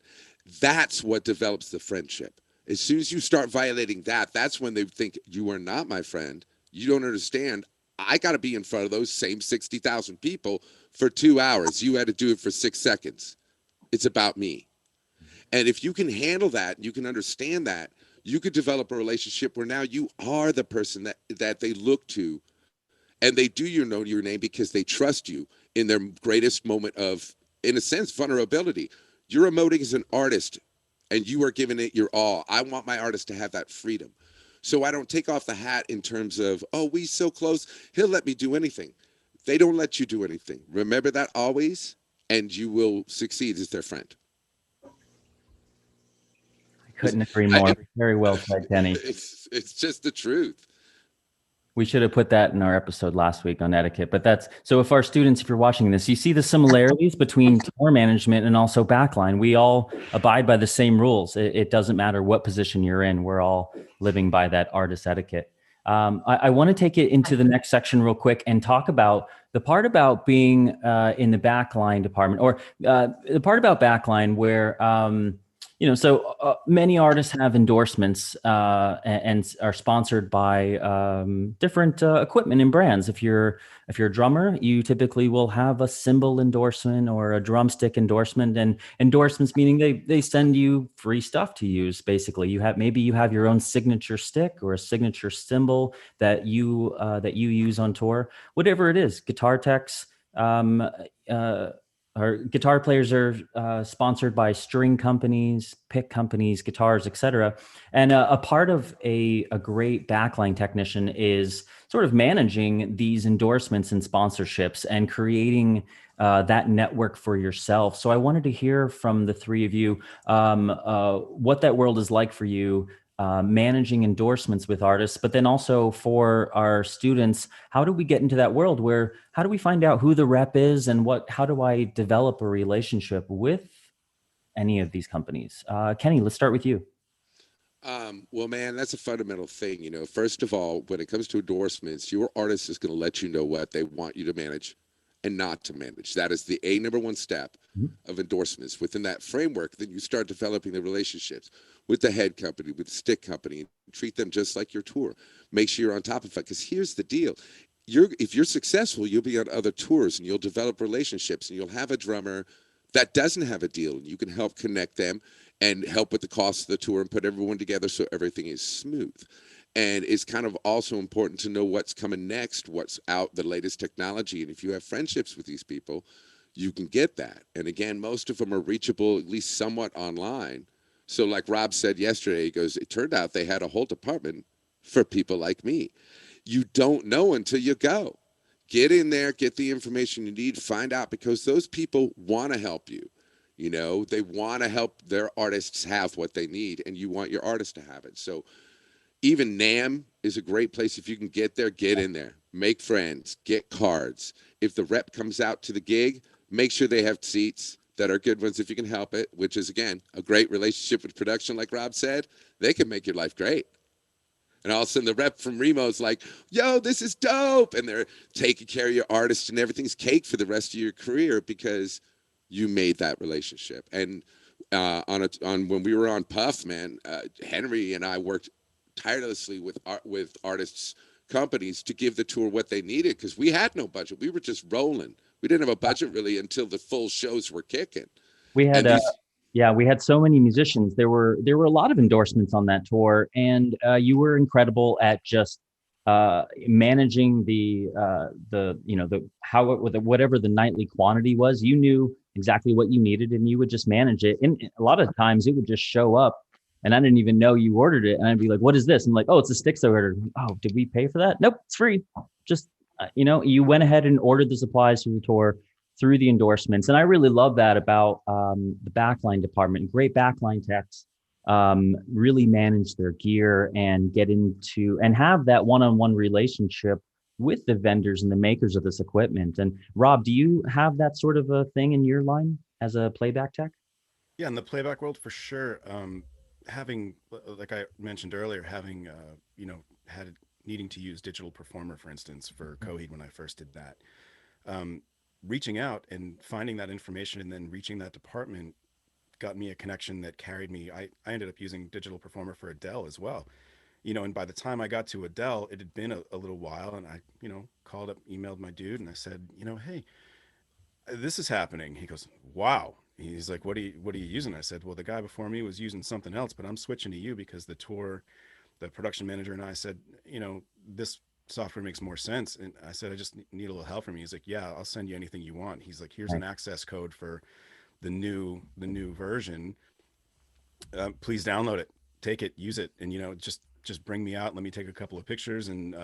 That's what develops the friendship. As soon as you start violating that, that's when they think you are not my friend. You don't understand. I got to be in front of those same 60,000 people for 2 hours. You had to do it for 6 seconds. It's about me. And if you can handle that, you can understand that, you could develop a relationship where now you are the person that they look to, and they do know your name because they trust you in their greatest moment of, in a sense, vulnerability. You're emoting as an artist and you are giving it your all. I want my artist to have that freedom. So I don't take off the hat in terms of, oh, we so close, he'll let me do anything. They don't let you do anything. Remember that always, and you will succeed as their friend. Couldn't agree more. Very well said, Kenny. It's just the truth. We should have put that in our episode last week on etiquette, but that's, so if our students, if you're watching this, you see the similarities between tour management and also backline. We all abide by the same rules. It doesn't matter what position you're in. We're all living by that artist etiquette. I want to take it into the next section real quick and talk about the part about being in the backline department, or the part about backline where, so many artists have endorsements and are sponsored by different equipment and brands. If you're a drummer, you typically will have a cymbal endorsement or a drumstick endorsement, and endorsements meaning they send you free stuff to use. Basically, you have your own signature stick or a signature cymbal that you use on tour, whatever it is. Guitar techs. Our guitar players are sponsored by string companies, pick companies, guitars, etc. And a part of a great backline technician is sort of managing these endorsements and sponsorships and creating that network for yourself. So I wanted to hear from the three of you what that world is like for you, managing endorsements with artists, but then also for our students, how do we get into that world where, how do we find out who the rep is and how do I develop a relationship with any of these companies. Kenny, let's start with you. Well, man, that's a fundamental thing. You know, first of all, when it comes to endorsements, your artist is going to let you know what they want you to manage and not to manage. That is the number one step of endorsements. Within that framework, then you start developing the relationships with the head company, with the stick company, and treat them just like your tour. Make sure you're on top of it. Because here's the deal. If you're successful, you'll be on other tours and you'll develop relationships and you'll have a drummer that doesn't have a deal and you can help connect them and help with the cost of the tour and put everyone together so everything is smooth. And it's kind of also important to know what's coming next, what's out, the latest technology. And if you have friendships with these people, you can get that. And again, most of them are reachable, at least somewhat online. So like Rob said yesterday, he goes, it turned out they had a whole department for people like me. You don't know until you go. Get in there, get the information you need, find out, because those people want to help you. You know, they want to help their artists have what they need, and you want your artist to have it. So even NAMM is a great place. If you can get there, get in there. Make friends, get cards. If the rep comes out to the gig, make sure they have seats that are good ones if you can help it, which is, again, a great relationship with production, like Rob said. They can make your life great. And all of a sudden the rep from Remo's like, yo, this is dope. And they're taking care of your artist and everything's cake for the rest of your career because you made that relationship. And on when we were on Puff, man, Henry and I worked tirelessly with artists' companies to give the tour what they needed because we had no budget. We were just rolling. We didn't have a budget really until the full shows were kicking. We had we had so many musicians. There were a lot of endorsements on that tour, and you were incredible at just managing whatever the nightly quantity was. You knew exactly what you needed, and you would just manage it. And a lot of times, it would just show up, and I didn't even know you ordered it, and I'd be like, "What is this?" I'm like, "Oh, it's the sticks I ordered." "Oh, did we pay for that?" "Nope, it's free." Just you went ahead and ordered the supplies for the tour through the endorsements. And I really love that about the Backline department. Great Backline techs really manage their gear and get into and have that one-on-one relationship with the vendors and the makers of this equipment. And Rob, do you have that sort of a thing in your line as a playback tech? Yeah, in the playback world, for sure. Having, like I mentioned earlier, having, had needing to use Digital Performer, for instance, for Coheed when I first did that. Reaching out and finding that information and then reaching that department got me a connection that carried me. I ended up using Digital Performer for Adele as well. And by the time I got to Adele, it had been a little while, and I, called up, emailed my dude, and I said, hey, this is happening. He goes, wow. He's like, what are you using? I said, well, the guy before me was using something else, but I'm switching to you because the production manager and I said, this software makes more sense. And I said, I just need a little help from you. He's like, yeah, I'll send you anything you want. He's like, here's an access code for the new version. Please download it, take it, use it. And, just bring me out. Let me take a couple of pictures and,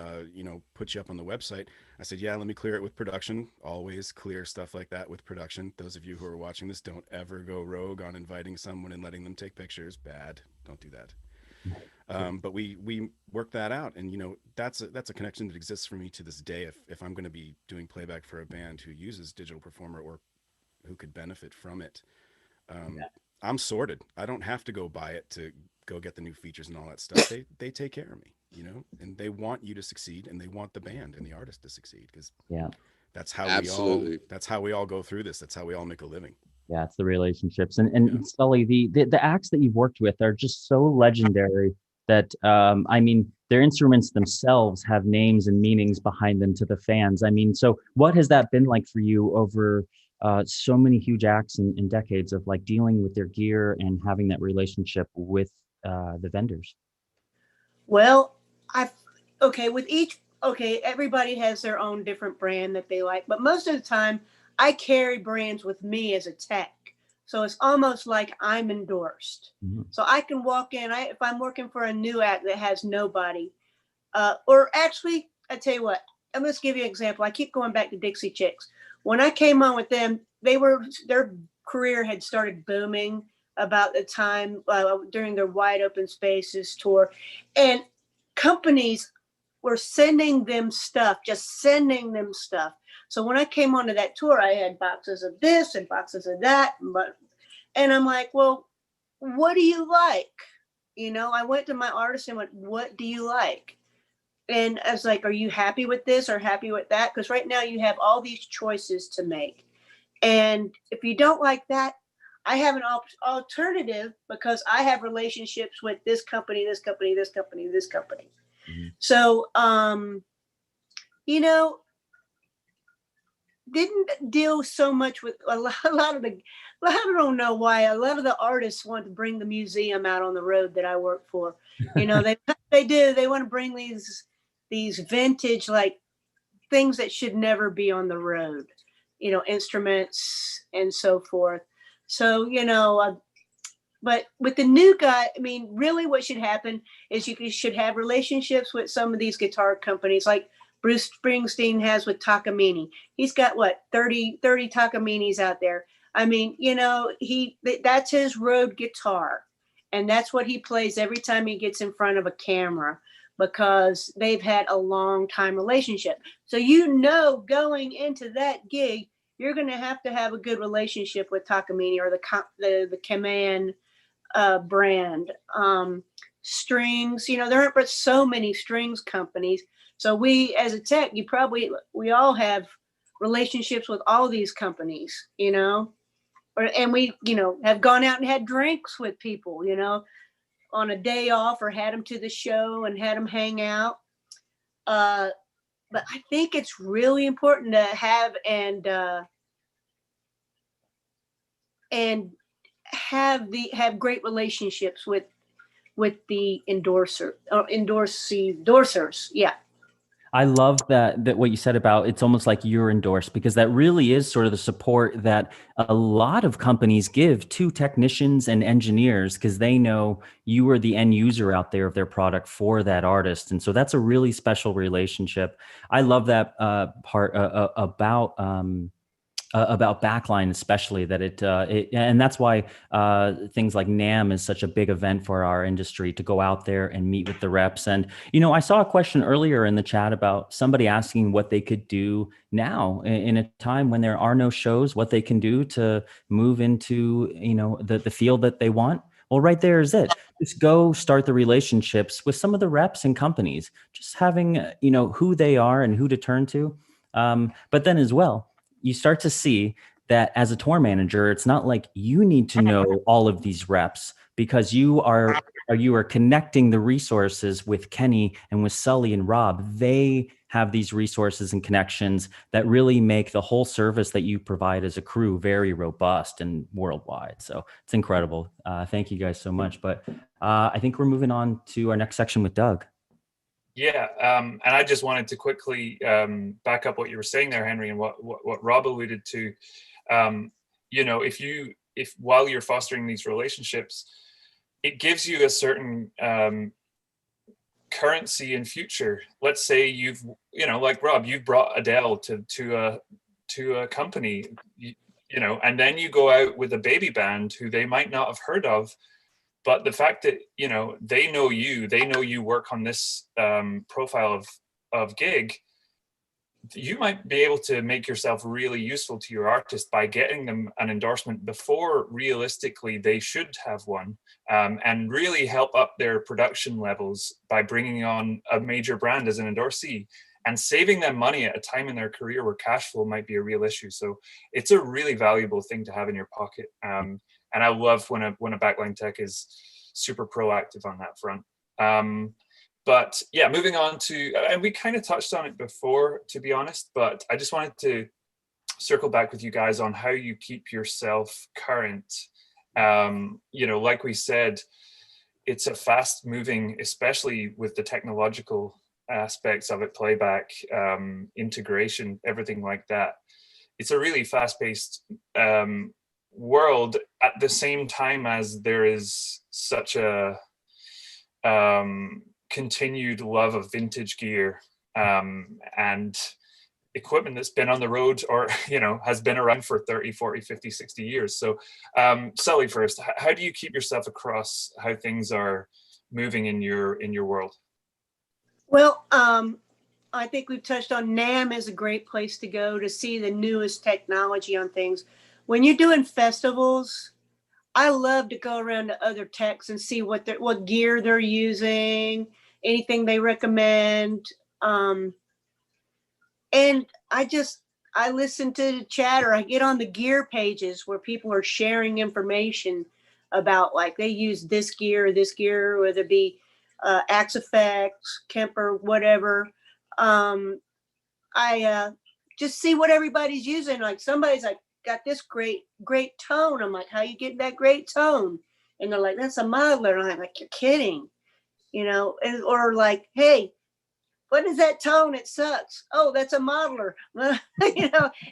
put you up on the website. I said, yeah, let me clear it with production. Always clear stuff like that with production. Those of you who are watching this, don't ever go rogue on inviting someone and letting them take pictures. Bad. Don't do that. But we worked that out, and that's a connection that exists for me to this day. If I'm going to be doing playback for a band who uses Digital Performer or who could benefit from it, I'm sorted. I don't have to go buy it to go get the new features and all that stuff. They take care of me, and they want you to succeed, and they want the band and the artist to succeed because that's how we all go through this. That's how we all make a living. Yeah, it's the relationships. And Sulli, the acts that you've worked with are just so legendary that, their instruments themselves have names and meanings behind them to the fans. So what has that been like for you over so many huge acts and decades of like dealing with their gear and having that relationship with the vendors? Well, everybody has their own different brand that they like, but most of the time I carry brands with me as a tech. So it's almost like I'm endorsed. Mm-hmm. So I can walk in, if I'm working for a new act that has nobody, or actually, I tell you what, I'm going to give you an example. I keep going back to Dixie Chicks. When I came on with them, their career had started booming about the time during their Wide Open Spaces tour, and companies were sending them stuff. So when I came onto that tour, I had boxes of this and boxes of that. And I'm like, well, what do you like? You know, I went to my artist and went, what do you like? And I was like, are you happy with this or happy with that? Because right now you have all these choices to make. And if you don't like that, I have an alternative, because I have relationships with this company, this company, this company, this company. Mhm. So, you know, didn't deal so much with a lot of the, I don't know why, a lot of the artists want to bring the museum out on the road that I work for. You know, they do. They want to bring these vintage, like, things that should never be on the road, you know, instruments and so forth. So, you know, but with the new guy, I mean, really what should happen is you should have relationships with some of these guitar companies, like Bruce Springsteen has with Takamine. He's got what, 30 Takaminis out there. I mean, you know, that's his road guitar. And that's what he plays every time he gets in front of a camera, because they've had a long time relationship. So, you know, going into that gig, you're going to have a good relationship with Takamine or the Kaman brand. Strings, you know, there aren't but so many strings companies. So we, as a tech, we all have relationships with all these companies, you know, and we, you know, have gone out and had drinks with people, you know, on a day off, or had them to the show and had them hang out. But I think it's really important to have and have great relationships with the endorsers. Yeah. I love that what you said about it's almost like you're endorsed, because that really is sort of the support that a lot of companies give to technicians and engineers, because they know you are the end user out there of their product for that artist. And so that's a really special relationship. I love that part about Backline, especially that it and that's why things like NAMM is such a big event for our industry, to go out there and meet with the reps. And, you know, I saw a question earlier in the chat about somebody asking what they could do now in a time when there are no shows, what they can do to move into, you know, the field that they want. Well, right there is it. Just go start the relationships with some of the reps and companies, just having, you know, who they are and who to turn to. But then as well, you start to see that as a tour manager, it's not like you need to know all of these reps, because you are connecting the resources with Kenny and with Sulli and Rob. They have these resources and connections that really make the whole service that you provide as a crew very robust and worldwide. So it's incredible. Thank you guys so much. But I think we're moving on to our next section with Doug. Yeah, and I just wanted to quickly back up what you were saying there, Henry, and what Rob alluded to. You know, if while you're fostering these relationships, it gives you a certain currency in future. Let's say you know, like Rob, you've brought Adele to a company, you know, and then you go out with a baby band who they might not have heard of. But the fact that, you know, they know you work on this profile of gig, you might be able to make yourself really useful to your artist by getting them an endorsement before realistically they should have one, and really help up their production levels by bringing on a major brand as an endorsee and saving them money at a time in their career where cash flow might be a real issue. So it's a really valuable thing to have in your pocket. And I love when a Backline tech is super proactive on that front. But yeah, moving on to, and we kind of touched on it before, to be honest, but I just wanted to circle back with you guys on how you keep yourself current. You know, like we said, it's a fast moving, especially with the technological aspects of it, playback, integration, everything like that. It's a really fast paced world, at the same time as there is such a continued love of vintage gear and equipment that's been on the road, or, you know, has been around for 30, 40, 50, 60 years. So Sulli, first, how do you keep yourself across how things are moving in your world? Well, I think we've touched on NAMM is a great place to go to see the newest technology on things. When you're doing festivals, I love to go around to other techs and see what gear they're using, anything they recommend. And I listen to the chat, or I get on the gear pages where people are sharing information about, like, they use this gear, whether it be Axe Effects, Kemper, whatever. I just see what everybody's using. Like, somebody's like, got this great tone. I'm like, how you get that great tone? And they're like, that's a modeler. And I'm like, you're kidding, or like, hey, what is that tone? It sucks. Oh, that's a modeler.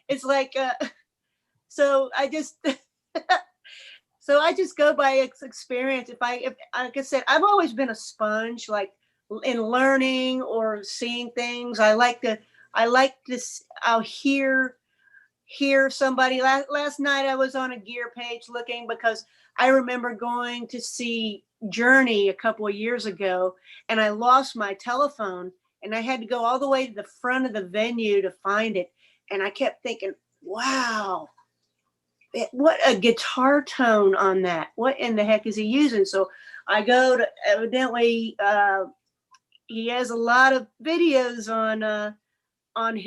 It's like, so I just, go by experience. If like I said, I've always been a sponge, like in learning or seeing things. I like this. I'll hear somebody. Last night I was on a gear page looking, because I remember going to see Journey a couple of years ago, and I lost my telephone, and I had to go all the way to the front of the venue to find it. And I kept thinking, wow, what a guitar tone on that. What in the heck is he using? So I go to, evidently, he has a lot of videos on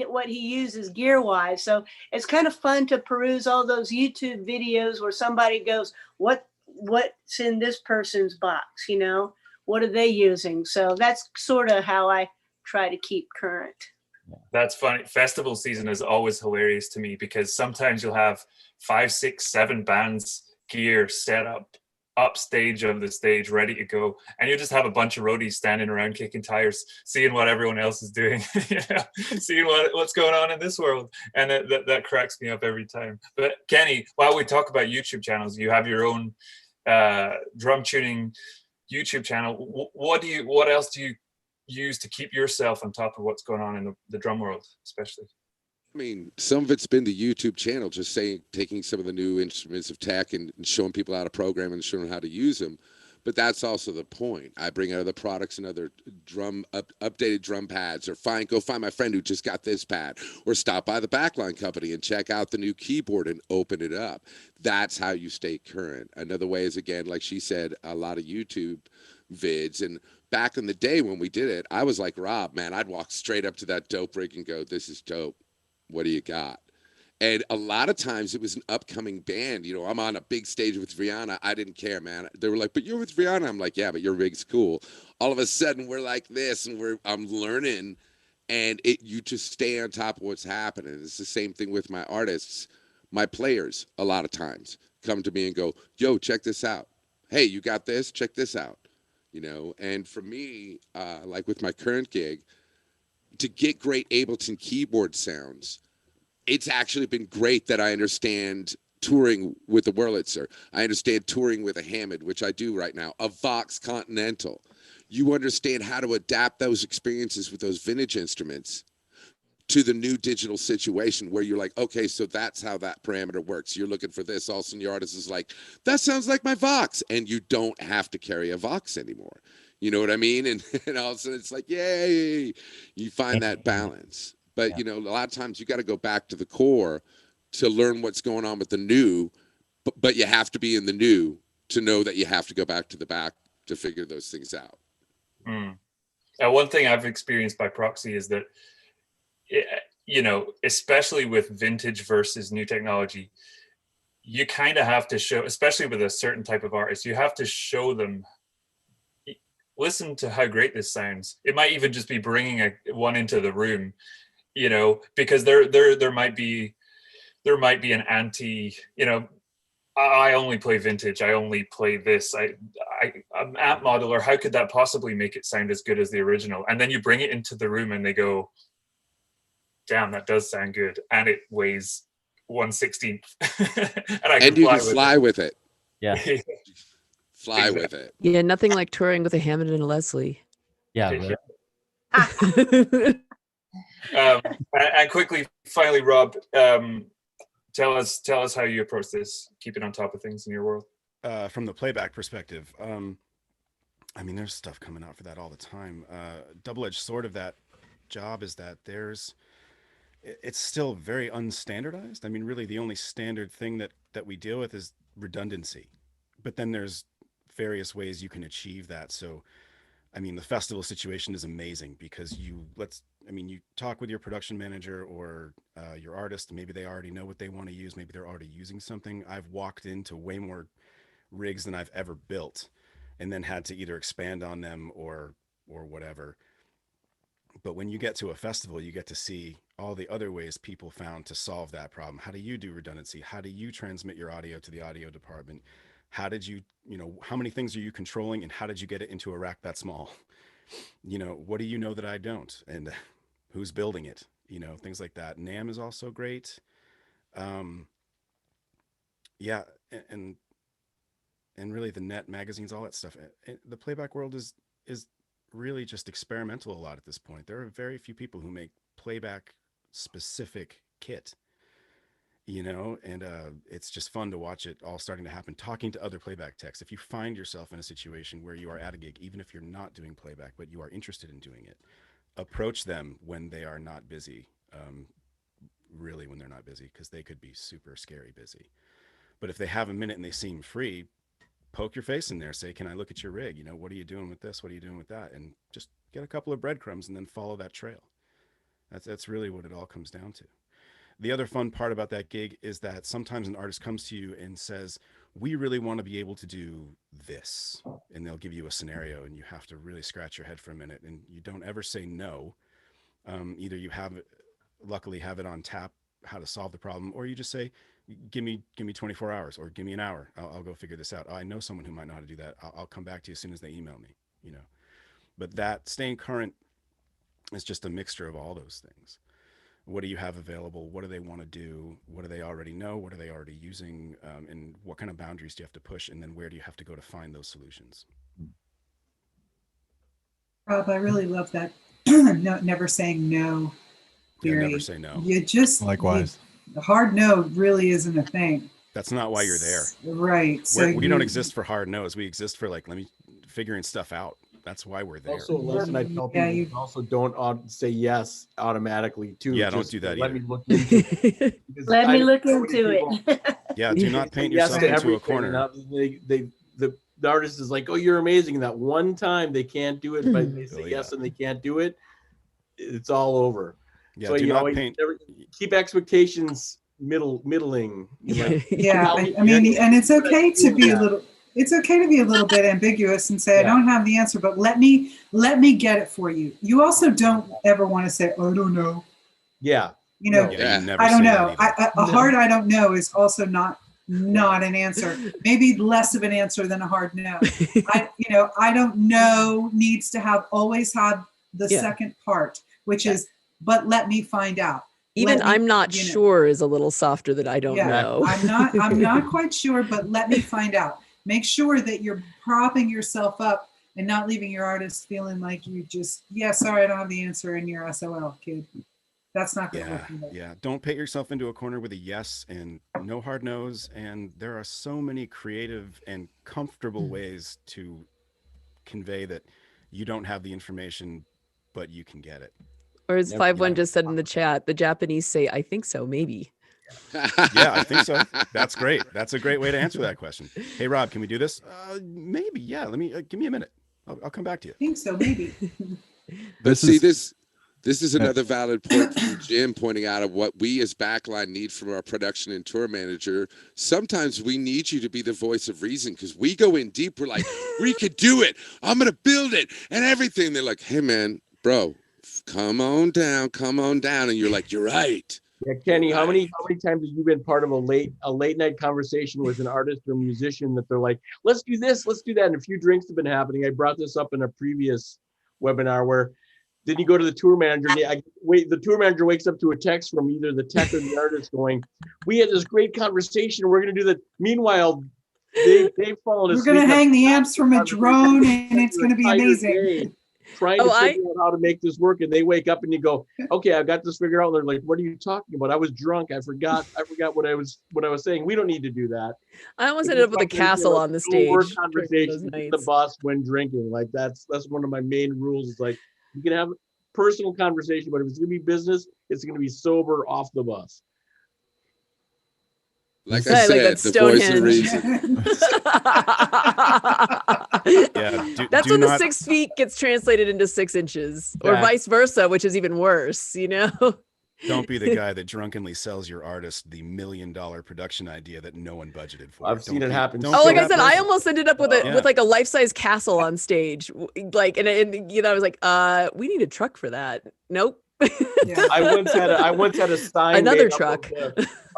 what he uses gear wise. So it's kind of fun to peruse all those YouTube videos where somebody goes, what's in this person's box? What are they using? So that's sort of how I try to keep current. That's funny. Festival season is always hilarious to me, because sometimes you'll have 5, 6, 7 bands gear set up stage of the stage ready to go, and you just have a bunch of roadies standing around kicking tires, seeing what everyone else is doing, seeing what's going on in this world. And that cracks me up every time. But Kenny, while we talk about YouTube channels, you have your own drum tuning YouTube channel. What else do you use to keep yourself on top of what's going on in the drum world, especially? I mean, some of it's been the YouTube channel, just taking some of the new instruments of tech and showing people how to program and showing them how to use them. But that's also the point. I bring out other products and other updated drum pads, or go find my friend who just got this pad, or stop by the Backline company and check out the new keyboard and open it up. That's how you stay current. Another way is, again, like she said, a lot of YouTube vids. And back in the day when we did it, I was like Rob, man, I'd walk straight up to that dope rig and go, this is dope. What do you got? And a lot of times it was an upcoming band. I'm on a big stage with Rihanna. I didn't care, man. They were like, but you're with Rihanna. I'm like, yeah, but your rig's cool. All of a sudden we're like this, and I'm learning, and you just stay on top of what's happening. It's the same thing with my artists. My players, a lot of times, come to me and go, yo, check this out. Hey, you got this? Check this out. And for me, like with my current gig, to get great Ableton keyboard sounds, it's actually been great that I understand touring with a Wurlitzer. I understand touring with a Hammond, which I do right now, a Vox Continental. You understand how to adapt those experiences with those vintage instruments to the new digital situation, where you're like, okay, so that's how that parameter works. You're looking for this. All of a sudden your artist is like, that sounds like my Vox. And you don't have to carry a Vox anymore. You know what I mean? And all of a sudden it's like, yay, you find that balance. But, a lot of times you got to go back to the core to learn what's going on with the new, but you have to be in the new to know that you have to go back to the back to figure those things out. Now, one thing I've experienced by proxy is that, especially with vintage versus new technology, you kind of have to show, especially with a certain type of artist, you have to show them, listen to how great this sounds. It might even just be bringing one into the room, because there might be an anti, I only play vintage. I only play this. I'm amp modeler. How could that possibly make it sound as good as the original? And then you bring it into the room and they go, damn, that does sound good. And it weighs 1/16. and you can fly with it. Yeah. Fly with it. Yeah, nothing like touring with a Hammond and a Leslie. Yeah. Right. And quickly, finally, Rob, tell us how you approach this, keeping on top of things in your world. From the playback perspective, I mean, there's stuff coming out for that all the time. Double-edged sword of that job is that it's still very unstandardized. I mean, really, the only standard thing that we deal with is redundancy. but then there's various ways you can achieve that. So, I mean, the festival situation is amazing because you talk with your production manager or your artist. Maybe they already know what they want to use. Maybe they're already using something. I've walked into way more rigs than I've ever built and then had to either expand on them or whatever. But when you get to a festival, you get to see all the other ways people found to solve that problem. How do you do redundancy? How do you transmit your audio to the audio department? How did you, how many things are you controlling and how did you get it into a rack that small? What do you know that I don't? And who's building it? Things like that. NAMM is also great. Yeah. And really the net magazines, all that stuff. The playback world is really just experimental a lot at this point. There are very few people who make playback specific kit, and it's just fun to watch it all starting to happen. Talking to other playback techs, if you find yourself in a situation where you are at a gig, even if you're not doing playback, but you are interested in doing it, approach them when they are not busy. Really when they're not busy, because they could be super scary busy. But if they have a minute and they seem free, poke your face in there, say, can I look at your rig? What are you doing with this? What are you doing with that? And just get a couple of breadcrumbs and then follow that trail. That's really what it all comes down to. The other fun part about that gig is that sometimes an artist comes to you and says, we really want to be able to do this. And they'll give you a scenario and you have to really scratch your head for a minute. And you don't ever say no. Either you luckily have it on tap, how to solve the problem, or you just say, give me 24 hours or give me an hour. I'll go figure this out. Oh, I know someone who might know how to do that. I'll come back to you as soon as they email me, but that staying current is just a mixture of all those things. What do you have available? What do they want to do? What do they already know? What are they already using? And what kind of boundaries do you have to push? And then where do you have to go to find those solutions? Rob, I really love that. No, never saying no theory. Yeah, never say no. You just Likewise. The hard no really isn't a thing. That's not why you're there. Right. So we don't exist for hard no's. We exist for figuring stuff out. That's why we're there. Also, a lesson I tell people, you also don't say yes automatically too. Yeah, don't do that let either. Me look into it. Let me look into it. Yeah, do not paint yourself into a corner. The artist is like, oh, you're amazing. And that one time they can't do it, but they say yes and they can't do it. It's all over. Yeah, so you always keep expectations middling. Yeah, I mean, and it's okay to be a little. It's okay to be a little bit ambiguous and say, I don't have the answer, but let me get it for you. You also don't ever want to say, I don't know. Yeah. I don't know. Hard I don't know is also not an answer. Maybe less of an answer than a hard no. I don't know needs to always have the second part, which is, but let me find out. Even I'm not sure is a little softer than I don't know. I'm not quite sure, but let me find out. Make sure that you're propping yourself up and not leaving your artist feeling like you just, sorry, I don't have the answer and you're SOL, kid. That's not going to work. Yeah. Don't paint yourself into a corner with a yes and no hard no's. And there are so many creative and comfortable ways to convey that you don't have the information, but you can get it. Or as 5-1 just said in the chat, the Japanese say, I think so, maybe. Yeah, I think so. That's great. That's a great way to answer that question. Hey, Rob, can we do this? Maybe. Yeah. Let me give me a minute. I'll come back to you. I think so. Maybe. This is another valid point from Jim pointing out of what we as Backline need from our production and tour manager. Sometimes we need you to be the voice of reason because we go in deep. We're like, we could do it. I'm going to build it and everything. They're like, hey, man, bro, come on down. And you're like, you're right. Yeah, Kenny, how many times have you been part of a late night conversation with an artist or musician that they're like, let's do this, let's do that, and a few drinks have been happening. I brought this up in a previous webinar where then you go to the tour manager. The tour manager wakes up to a text from either the tech or the artist going, "We had this great conversation. We're going to do that." Meanwhile, they've fallen asleep. We're going to hang the amps from a drone, and it's going to be amazing. Trying to figure out how to make this work, and they wake up and you go, okay, I've got this figured out. And they're like, what are you talking about? I was drunk. I forgot what I was saying. We don't need to do that. I almost ended up with a castle on the stage. Conversation with the boss when drinking. Like that's one of my main rules. It's like you can have personal conversation, but if it's gonna be business, it's gonna be sober off the bus. Like I Yeah, like said, that the voice of Stonehenge. reason. Yeah, That's do when the not 6 feet gets translated into 6 inches, or Back. vice versa, which is even worse, you know? don't be the guy that drunkenly sells your artist the $1 million production idea that no one budgeted for. I've seen Don't it be- happen don't Oh, be like I that said, I person. almost ended up with a Yeah. with like a life-size castle on stage. Like, and you know, I was like, we need a truck for that. Nope. Yeah. I once had a sign Another made up truck.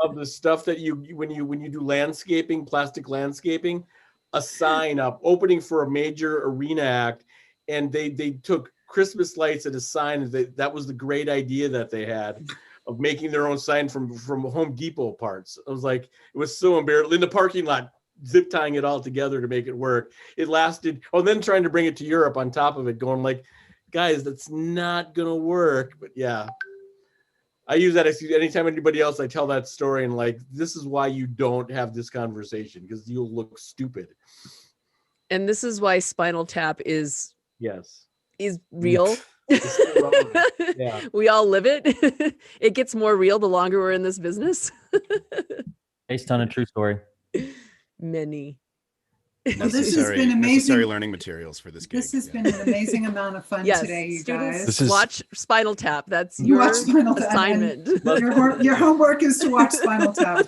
of the stuff that you when you do landscaping, plastic landscaping, a sign up opening for a major arena act, and they took Christmas lights at a sign. That was the great idea that they had of making their own sign from Home Depot parts. I was like, it was so embarrassing in the parking lot, zip tying it all together to make it work. It lasted. Oh, then trying to bring it to Europe on top of it, going like, guys, that's not gonna work. But yeah, I use that excuse anytime anybody else. I tell that story and like, this is why you don't have this conversation, because you'll look stupid. And this is why Spinal Tap is Yes. real. It's still relevant. Yeah. We all live it. It gets more real the longer we're in this business. Based on a true story. Many. Well, this has been amazing. Necessary learning materials for this gig. This has yeah. been an amazing amount of fun Yes, today, you students, guys. This is- watch Spinal Tap. That's your Watch Spinal Tap, and assignment. your homework is to watch Spinal Tap.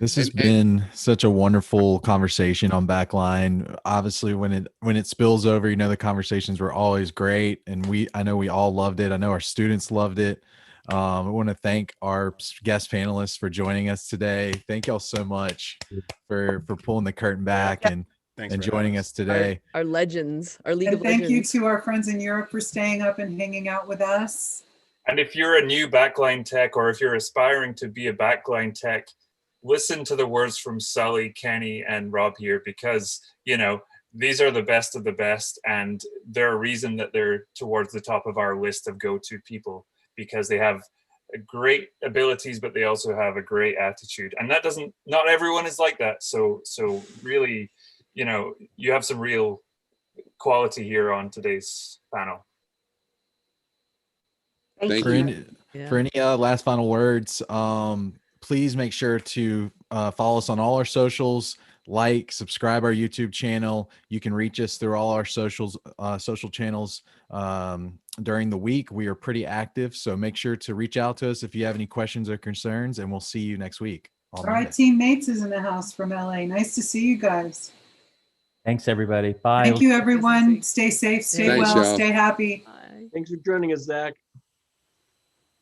This has been such a wonderful conversation on Backline. Obviously, when it spills over, you know, the conversations were always great, and I know we all loved it. I know our students loved it. I want to thank our guest panelists for joining us today. Thank y'all so much for pulling the curtain back and Thanks and for joining having us today. Our legends, our League And of thank Legends. you to our friends in Europe for staying up and hanging out with us. And if you're a new backline tech, or if you're aspiring to be a backline tech, listen to the words from Sully, Kenny, and Rob here, because, you know, these are the best of the best, and they're a reason that they're towards the top of our list of go-to people, because they have great abilities, but they also have a great attitude. And that not everyone is like that. So really, you know, you have some real quality here on today's panel. Thank For you. any last final words, please make sure to follow us on all our socials, subscribe our YouTube channel. You can reach us through all our social channels during the week. We are pretty active, so make sure to reach out to us if you have any questions or concerns, and we'll see you next week. All right, teammates is in the house from LA. Nice to see you guys. Thanks, everybody. Bye. Thank you, everyone. Stay safe, stay Thanks, well, y'all. stay happy. Bye. Thanks for joining us, Zach.